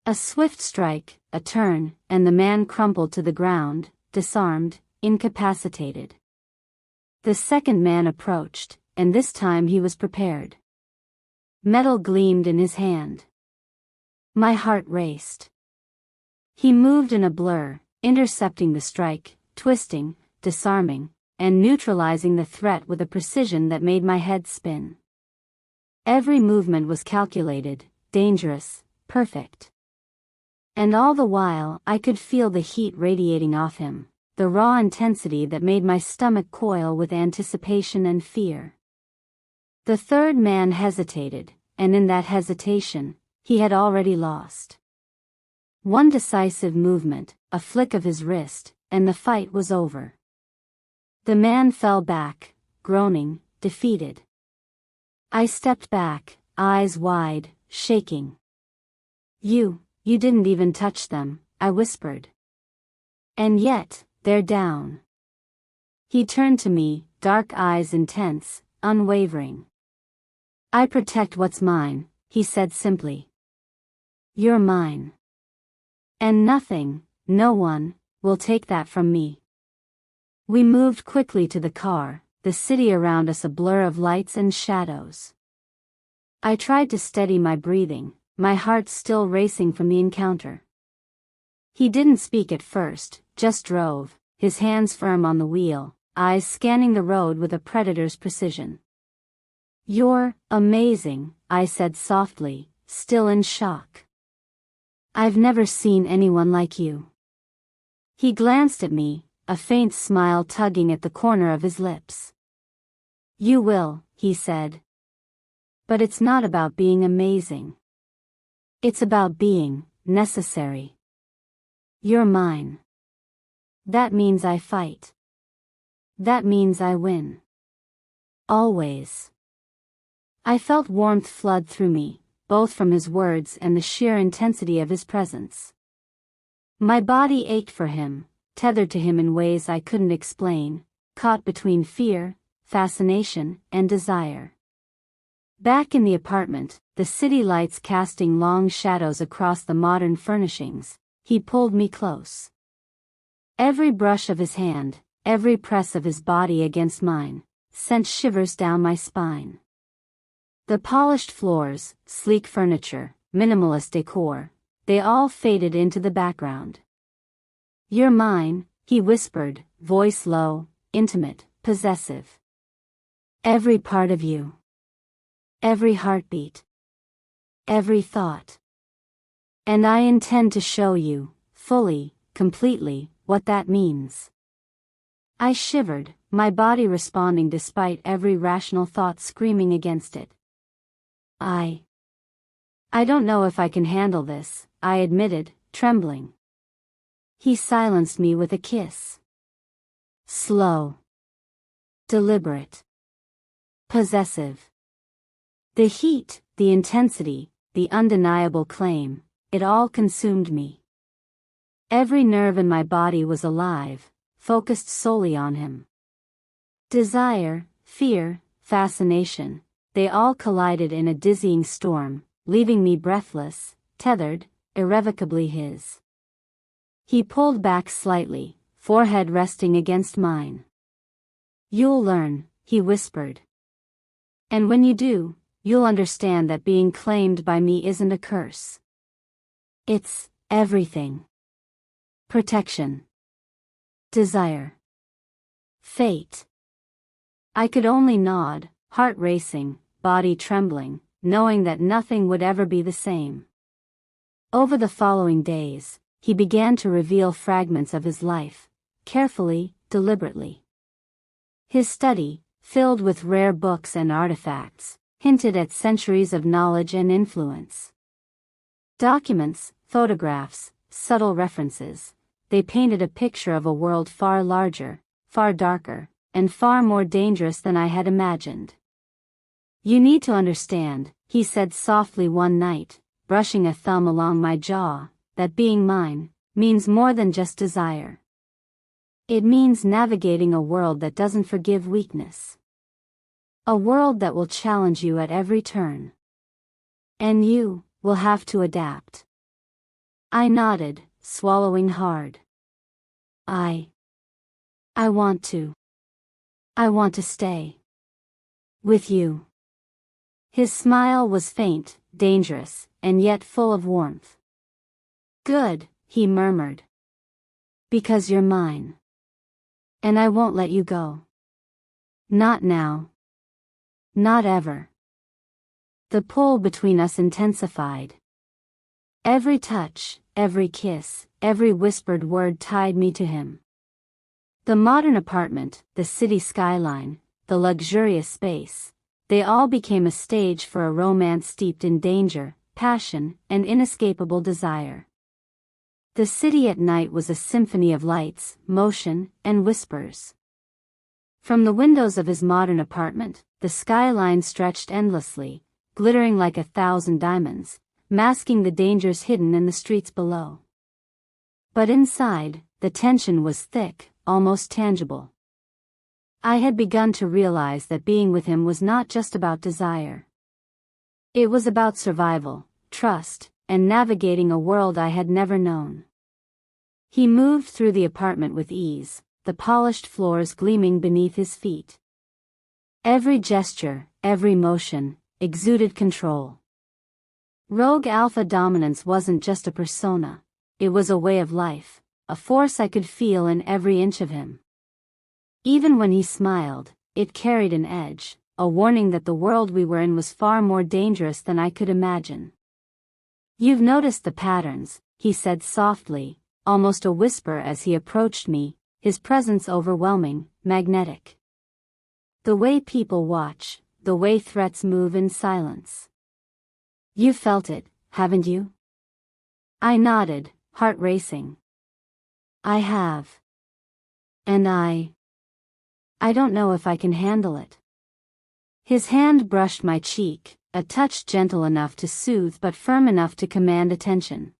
A swift strike, a turn, and the man crumpled to the ground, disarmed, incapacitated. The second man approached, and this time he was prepared. Metal gleamed in his hand. My heart raced. He moved in a blur, intercepting the strike, twisting, disarming, and neutralizing the threat with a precision that made my head spin. Every movement was calculated, dangerous, perfect. And all the while I could feel the heat radiating off him, the raw intensity that made my stomach coil with anticipation and fear. The third man hesitated, and in that hesitation, he had already lost. One decisive movement, a flick of his wrist, and the fight was over. The man fell back, groaning, defeated. I stepped back, eyes wide, shaking. You didn't even touch them," I whispered. "And yet, they're down." He turned to me, dark eyes intense, unwavering. "I protect what's mine," he said simply. "You're mine. And nothing, no one, will take that from me." We moved quickly to the car, the city around us a blur of lights and shadows. I tried to steady my breathing, my heart still racing from the encounter. He didn't speak at first, just drove, his hands firm on the wheel, eyes scanning the road with a predator's precision. "You're amazing," I said softly, still in shock. "I've never seen anyone like you." He glanced at me, a faint smile tugging at the corner of his lips. "You will," he said. "But it's not about being amazing. It's about being necessary. You're mine. That means I fight. That means I win. Always." I felt warmth flood through me, both from his words and the sheer intensity of his presence. My body ached for him, tethered to him in ways I couldn't explain, caught between fear, fascination, and desire. Back in the apartment, the city lights casting long shadows across the modern furnishings, he pulled me close. Every brush of his hand, every press of his body against mine, sent shivers down my spine. The polished floors, sleek furniture, minimalist decor, they all faded into the background. "You're mine," he whispered, voice low, intimate, possessive. "Every part of you. Every heartbeat. Every thought. And I intend to show you, fully, completely, what that means." I shivered, my body responding despite every rational thought screaming against it. I don't know if I can handle this," I admitted, trembling. He silenced me with a kiss. Slow. Deliberate. Possessive. The heat, the intensity, the undeniable claim, it all consumed me. Every nerve in my body was alive, focused solely on him. Desire, fear, fascination, they all collided in a dizzying storm, leaving me breathless, tethered, irrevocably his. He pulled back slightly, forehead resting against mine. "You'll learn," he whispered. "And when you do, you'll understand that being claimed by me isn't a curse. It's everything. Protection. Desire. Fate." I could only nod, heart racing, body trembling, knowing that nothing would ever be the same. Over the following days, he began to reveal fragments of his life, carefully, deliberately. His study, filled with rare books and artifacts, hinted at centuries of knowledge and influence. Documents, photographs, subtle references, they painted a picture of a world far larger, far darker, and far more dangerous than I had imagined. "You need to understand," he said softly one night, brushing a thumb along my jaw, "that being mine means more than just desire. It means navigating a world that doesn't forgive weakness. A world that will challenge you at every turn. And you will have to adapt." I nodded, swallowing hard. I want to. I want to stay. With you." His smile was faint, dangerous, and yet full of warmth. "Good," he murmured. "Because you're mine. And I won't let you go. Not now. Not ever." The pull between us intensified. Every touch, every kiss, every whispered word tied me to him. The modern apartment, the city skyline, the luxurious space, they all became a stage for a romance steeped in danger, passion, and inescapable desire. The city at night was a symphony of lights, motion, and whispers. From the windows of his modern apartment, the skyline stretched endlessly, glittering like 1,000 diamonds, masking the dangers hidden in the streets below. But inside, the tension was thick, almost tangible. I had begun to realize that being with him was not just about desire. It was about survival, trust, and navigating a world I had never known. He moved through the apartment with ease, the polished floors gleaming beneath his feet. Every gesture, every motion, exuded control. Rogue alpha dominance wasn't just a persona, it was a way of life, a force I could feel in every inch of him. Even when he smiled, it carried an edge, a warning that the world we were in was far more dangerous than I could imagine. "You've noticed the patterns," he said softly, almost a whisper as he approached me, his presence overwhelming, magnetic. "The way people watch, the way threats move in silence. You felt it, haven't you?" I nodded, heart racing. "I have. And I don't know if I can handle it." His hand brushed my cheek, a touch gentle enough to soothe but firm enough to command attention.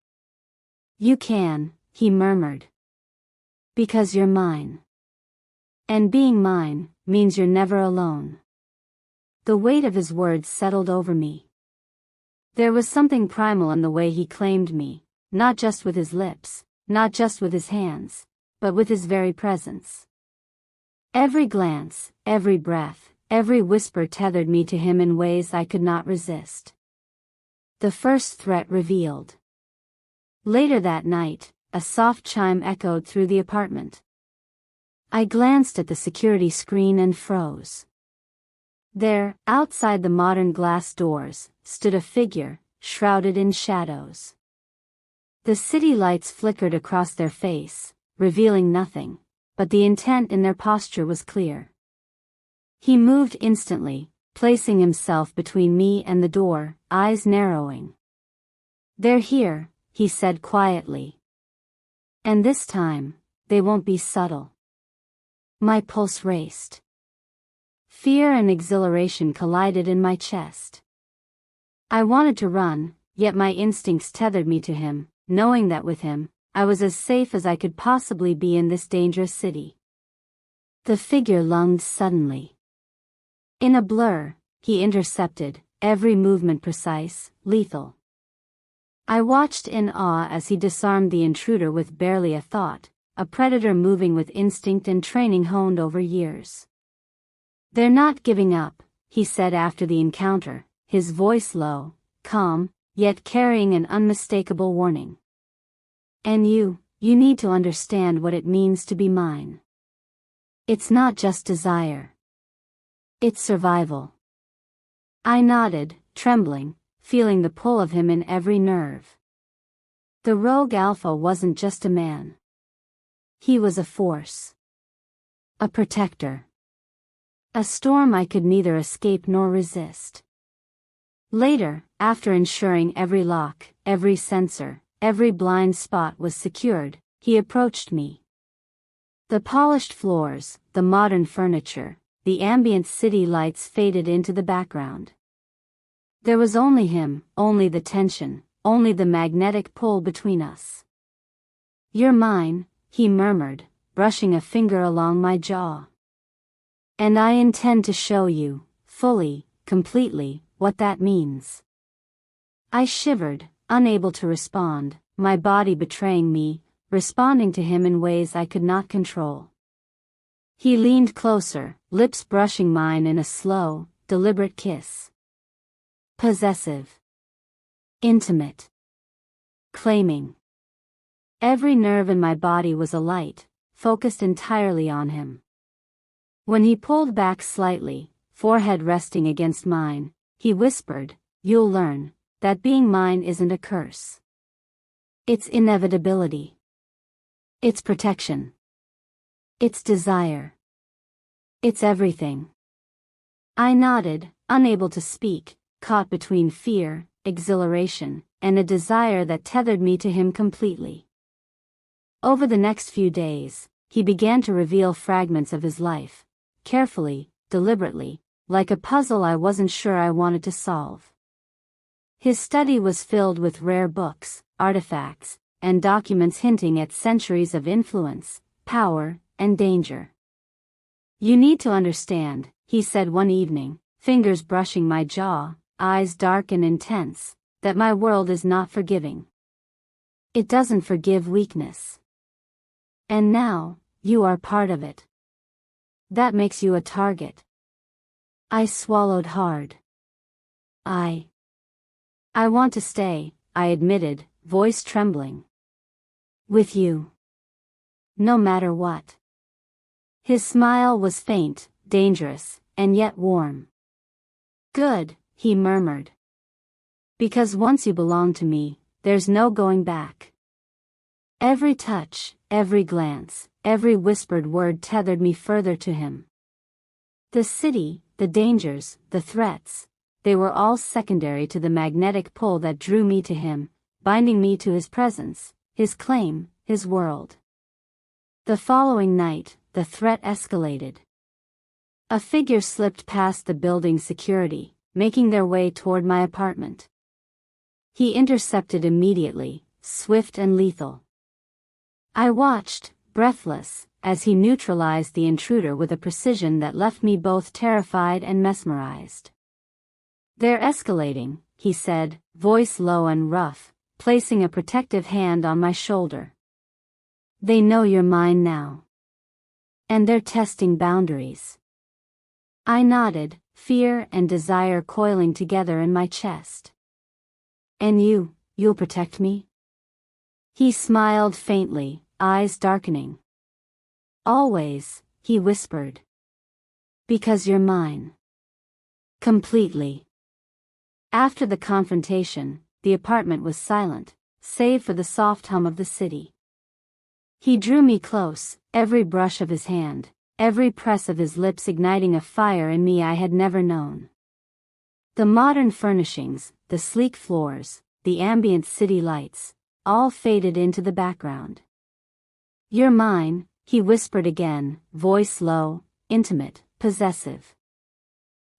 "You can," he murmured. "Because you're mine. And being mine means you're never alone." The weight of his words settled over me. There was something primal in the way he claimed me, not just with his lips, not just with his hands, but with his very presence. Every glance, every breath, every whisper tethered me to him in ways I could not resist. The first threat revealed. Later that night, a soft chime echoed through the apartment. I glanced at the security screen and froze. There, outside the modern glass doors, stood a figure, shrouded in shadows. The city lights flickered across their face, revealing nothing, but the intent in their posture was clear. He moved instantly, placing himself between me and the door, eyes narrowing. "They're here," he said quietly. "And this time, they won't be subtle." My pulse raced. Fear and exhilaration collided in my chest. I wanted to run, yet my instincts tethered me to him, knowing that with him, I was as safe as I could possibly be in this dangerous city. The figure lunged suddenly. In a blur, he intercepted, every movement precise, lethal. I watched in awe as he disarmed the intruder with barely a thought, a predator moving with instinct and training honed over years. "They're not giving up," he said after the encounter, his voice low, calm, yet carrying an unmistakable warning. "And you need to understand what it means to be mine. It's not just desire. It's survival." I nodded, trembling, feeling the pull of him in every nerve. The rogue alpha wasn't just a man. He was a force. A protector. A storm I could neither escape nor resist. Later, after ensuring every lock, every sensor, every blind spot was secured, he approached me. The polished floors, the modern furniture, the ambient city lights faded into the background. There was only him, only the tension, only the magnetic pull between us. "You're mine," he murmured, brushing a finger along my jaw. "And I intend to show you, fully, completely, what that means." I shivered, unable to respond, my body betraying me, responding to him in ways I could not control. He leaned closer, lips brushing mine in a slow, deliberate kiss. Possessive. Intimate. Claiming. Every nerve in my body was alight, focused entirely on him. When he pulled back slightly, forehead resting against mine, he whispered, "You'll learn that being mine isn't a curse. It's inevitability. It's protection. It's desire. It's everything." I nodded, unable to speak, caught between fear, exhilaration, and a desire that tethered me to him completely. Over the next few days, he began to reveal fragments of his life, carefully, deliberately, like a puzzle I wasn't sure I wanted to solve. His study was filled with rare books, artifacts, and documents hinting at centuries of influence, power, and danger. "You need to understand," he said one evening, fingers brushing my jaw, eyes dark and intense, "that my world is not forgiving. It doesn't forgive weakness. And now, you are part of it. That makes you a target." I swallowed hard. I want to stay," I admitted, voice trembling. "With you. No matter what." His smile was faint, dangerous, and yet warm. "Good," he murmured. "Because once you belong to me, there's no going back." Every touch, every glance, every whispered word tethered me further to him. The city, the dangers, the threats, they were all secondary to the magnetic pull that drew me to him, binding me to his presence, his claim, his world. The following night, the threat escalated. A figure slipped past the building's security, making their way toward my apartment. He intercepted immediately, swift and lethal. I watched, breathless, as he neutralized the intruder with a precision that left me both terrified and mesmerized. "They're escalating," he said, voice low and rough, placing a protective hand on my shoulder. "They know you're mine now. And they're testing boundaries. I nodded, fear and desire coiling together in my chest. And you'll protect me? He smiled faintly, eyes darkening. Always, he whispered. Because you're mine. Completely. After the confrontation, the apartment was silent, save for the soft hum of the city. He drew me close, every brush of his hand, every press of his lips igniting a fire in me I had never known. The modern furnishings, the sleek floors, the ambient city lights, all faded into the background. You're mine, he whispered again, voice low, intimate, possessive.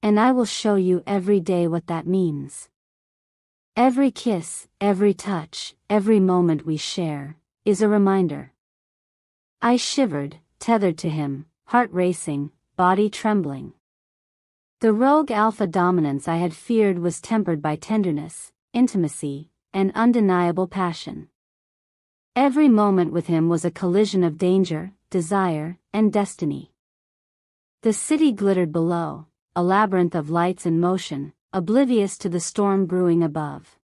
And I will show you every day what that means. Every kiss, every touch, every moment we share, is a reminder. I shivered, tethered to him, heart racing, body trembling. The rogue alpha dominance I had feared was tempered by tenderness, intimacy, and undeniable passion. Every moment with him was a collision of danger, desire, and destiny. The city glittered below, a labyrinth of lights and motion, oblivious to the storm brewing above.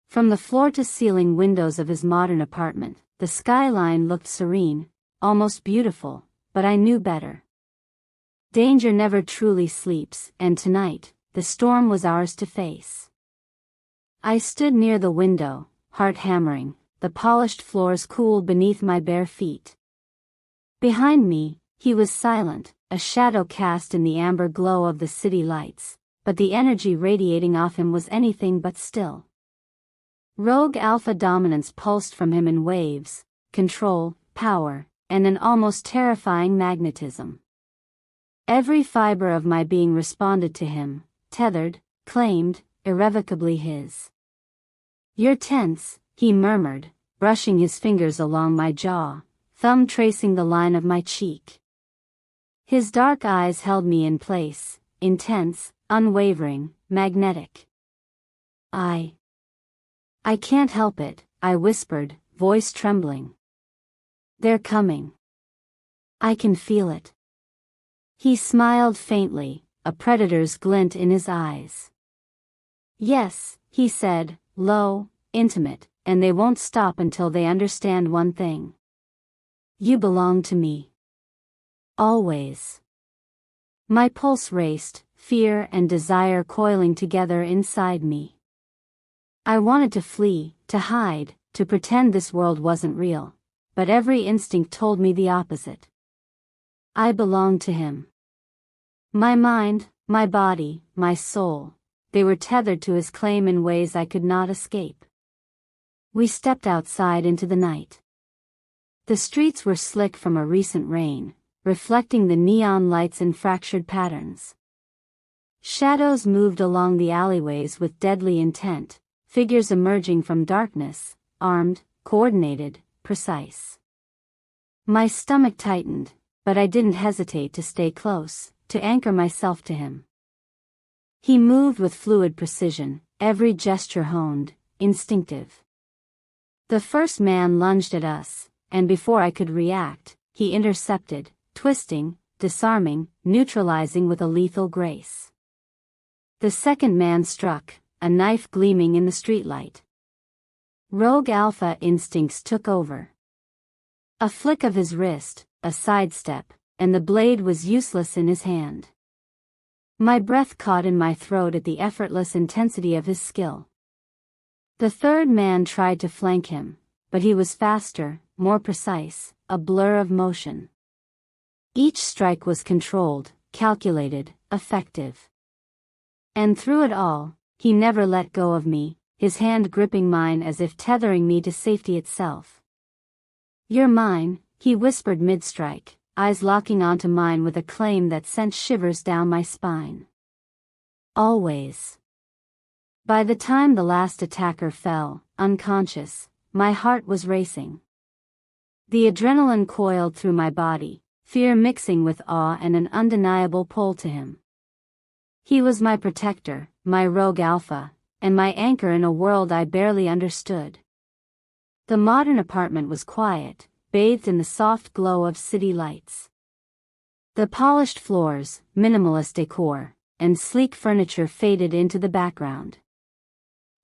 From the floor-to-ceiling windows of his modern apartment, the skyline looked serene, almost beautiful, but I knew better. Danger never truly sleeps, and tonight, the storm was ours to face. I stood near the window, heart hammering, the polished floors cooled beneath my bare feet. Behind me, he was silent, a shadow cast in the amber glow of the city lights, but the energy radiating off him was anything but still. Rogue alpha dominance pulsed from him in waves, control, power, and an almost terrifying magnetism. Every fiber of my being responded to him, tethered, claimed, irrevocably his. You're tense, he murmured, brushing his fingers along my jaw, thumb tracing the line of my cheek. His dark eyes held me in place, intense, unwavering, magnetic. I can't help it, I whispered, voice trembling. They're coming. I can feel it. He smiled faintly, a predator's glint in his eyes. Yes, he said, low, intimate, and they won't stop until they understand one thing. You belong to me. Always. My pulse raced, fear and desire coiling together inside me. I wanted to flee, to hide, to pretend this world wasn't real, but every instinct told me the opposite. I belonged to him. My mind, my body, my soul, they were tethered to his claim in ways I could not escape. We stepped outside into the night. The streets were slick from a recent rain, reflecting the neon lights in fractured patterns. Shadows moved along the alleyways with deadly intent, figures emerging from darkness, armed, coordinated, precise. My stomach tightened, but I didn't hesitate to stay close, to anchor myself to him. He moved with fluid precision, every gesture honed, instinctive. The first man lunged at us, and before I could react, he intercepted, twisting, disarming, neutralizing with a lethal grace. The second man struck, a knife gleaming in the streetlight. Rogue alpha instincts took over. A flick of his wrist, a sidestep, and the blade was useless in his hand. My breath caught in my throat at the effortless intensity of his skill. The third man tried to flank him, but he was faster, more precise, a blur of motion. Each strike was controlled, calculated, effective. And through it all, he never let go of me, his hand gripping mine as if tethering me to safety itself. You're mine, he whispered mid-strike, eyes locking onto mine with a claim that sent shivers down my spine. Always. By the time the last attacker fell, unconscious, my heart was racing. The adrenaline coiled through my body, fear mixing with awe and an undeniable pull to him. He was my protector, my rogue alpha, and my anchor in a world I barely understood. The modern apartment was quiet, bathed in the soft glow of city lights. The polished floors, minimalist decor, and sleek furniture faded into the background.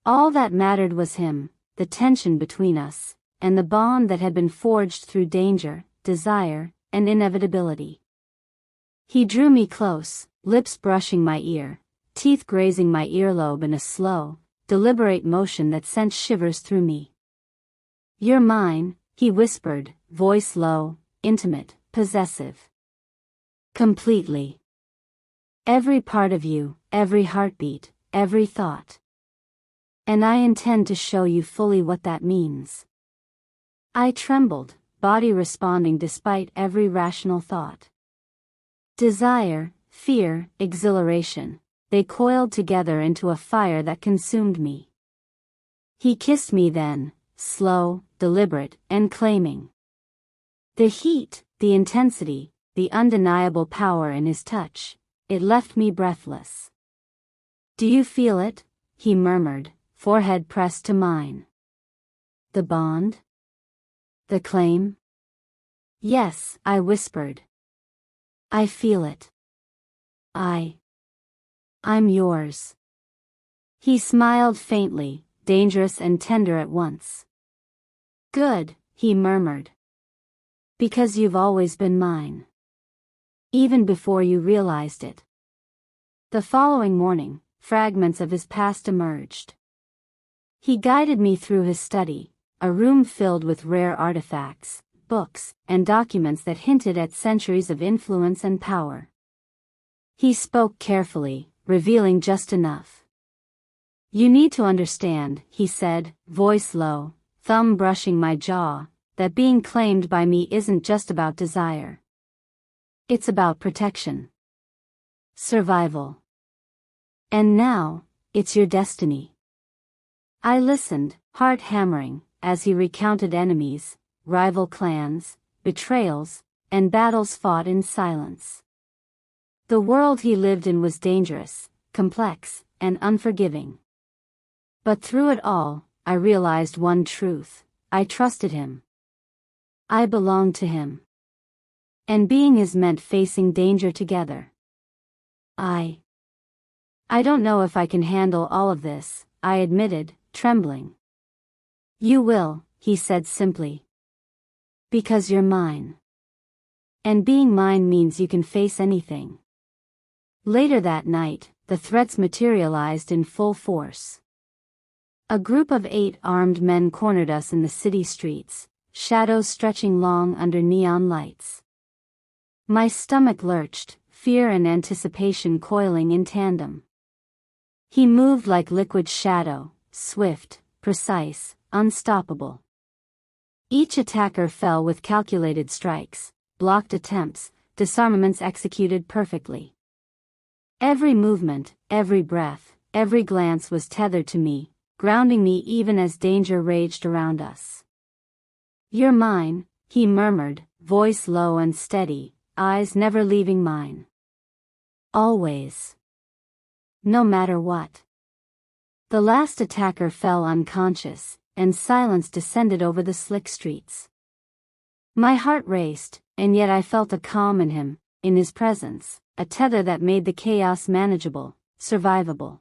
All that mattered was him, the tension between us, and the bond that had been forged through danger, desire, and inevitability. He drew me close, lips brushing my ear, teeth grazing my earlobe in a slow, deliberate motion that sent shivers through me. "You're mine," he whispered, voice low, intimate, possessive. "Completely. Every part of you, every heartbeat, every thought. And I intend to show you fully what that means." I trembled, body responding despite every rational thought. Desire, fear, exhilaration, they coiled together into a fire that consumed me. He kissed me then, slow, deliberate, and claiming. The heat, the intensity, the undeniable power in his touch, it left me breathless. "Do you feel it?" he murmured, forehead pressed to mine. "The bond? The claim?" "Yes," I whispered. "I feel it. I'm yours." He smiled faintly, dangerous and tender at once. "Good," he murmured. "Because you've always been mine. Even before you realized it." The following morning, fragments of his past emerged. He guided me through his study, a room filled with rare artifacts, books, and documents that hinted at centuries of influence and power. He spoke carefully, revealing just enough. "You need to understand," he said, voice low, thumb brushing my jaw, "that being claimed by me isn't just about desire. It's about protection. Survival. And now, it's your destiny." I listened, heart hammering, as he recounted enemies, rival clans, betrayals, and battles fought in silence. The world he lived in was dangerous, complex, and unforgiving. But through it all, I realized one truth: I trusted him. I belonged to him. And being his meant facing danger together. I don't know if I can handle all of this," I admitted, trembling. "You will," he said simply. "Because you're mine. And being mine means you can face anything." Later that night, the threats materialized in full force. A group of 8 armed men cornered us in the city streets, shadows stretching long under neon lights. My stomach lurched, fear and anticipation coiling in tandem. He moved like liquid shadow, swift, precise, unstoppable. Each attacker fell with calculated strikes, blocked attempts, disarmaments executed perfectly. Every movement, every breath, every glance was tethered to me, grounding me even as danger raged around us. "You're mine," he murmured, voice low and steady, eyes never leaving mine. "Always. No matter what." The last attacker fell unconscious, and silence descended over the slick streets. My heart raced, and yet I felt a calm in him, in his presence, a tether that made the chaos manageable, survivable.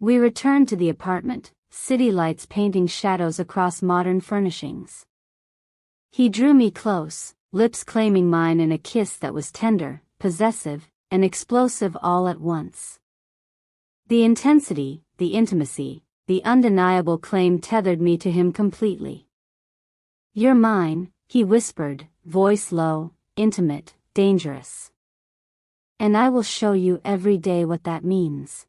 We returned to the apartment, city lights painting shadows across modern furnishings. He drew me close, lips claiming mine in a kiss that was tender, possessive, and explosive all at once. The intensity, the intimacy, the undeniable claim tethered me to him completely. "You're mine," he whispered, voice low, intimate, dangerous. "And I will show you every day what that means.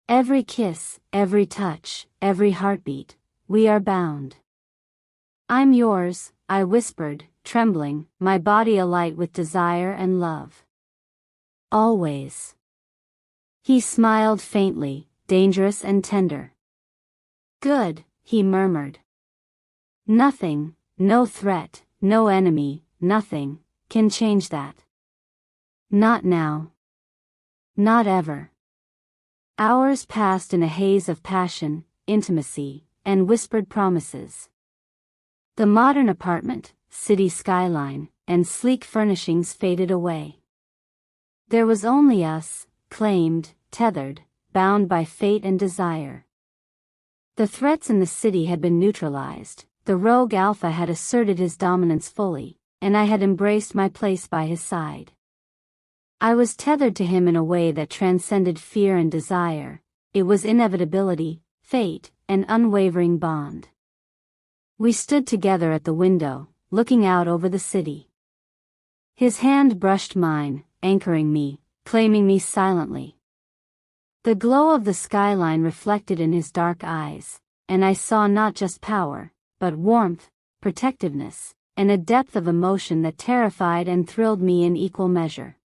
Every kiss, every touch, every heartbeat, we are bound." "I'm yours," I whispered, trembling, my body alight with desire and love. "Always." He smiled faintly, dangerous and tender. "Good," he murmured. "Nothing, no threat, no enemy, nothing, can change that. Not now. Not ever." Hours passed in a haze of passion, intimacy, and whispered promises. The modern apartment, city skyline, and sleek furnishings faded away. There was only us, claimed, tethered, bound by fate and desire. The threats in the city had been neutralized, the rogue alpha had asserted his dominance fully, and I had embraced my place by his side. I was tethered to him in a way that transcended fear and desire. It was inevitability, fate, an unwavering bond. We stood together at the window, looking out over the city. His hand brushed mine, anchoring me, claiming me silently. The glow of the skyline reflected in his dark eyes, and I saw not just power, but warmth, protectiveness, and a depth of emotion that terrified and thrilled me in equal measure.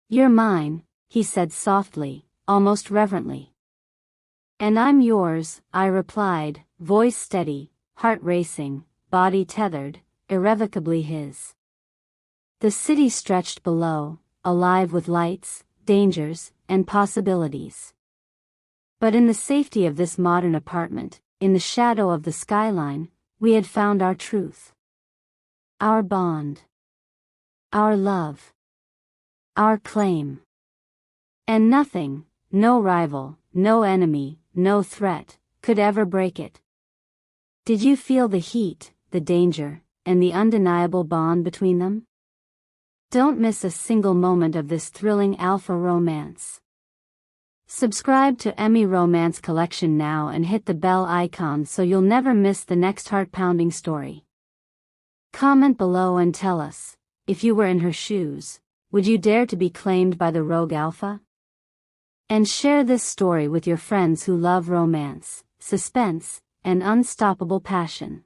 "You're mine," he said softly, almost reverently. "And I'm yours," I replied, voice steady, heart racing, body tethered, irrevocably his. The city stretched below, alive with lights, dangers, and possibilities. But in the safety of this modern apartment, in the shadow of the skyline, we had found our truth. Our bond. Our love. Our claim. And nothing, no rival, no enemy, no threat, could ever break it. Did you feel the heat, the danger, and the undeniable bond between them? Don't miss a single moment of this thrilling alpha romance. Subscribe to Emmy Romance Collection now and hit the bell icon so you'll never miss the next heart-pounding story. Comment below and tell us, if you were in her shoes, would you dare to be claimed by the rogue alpha? And share this story with your friends who love romance, suspense, and unstoppable passion.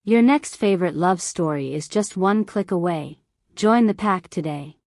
Your next favorite love story is just one click away. Join the pack today.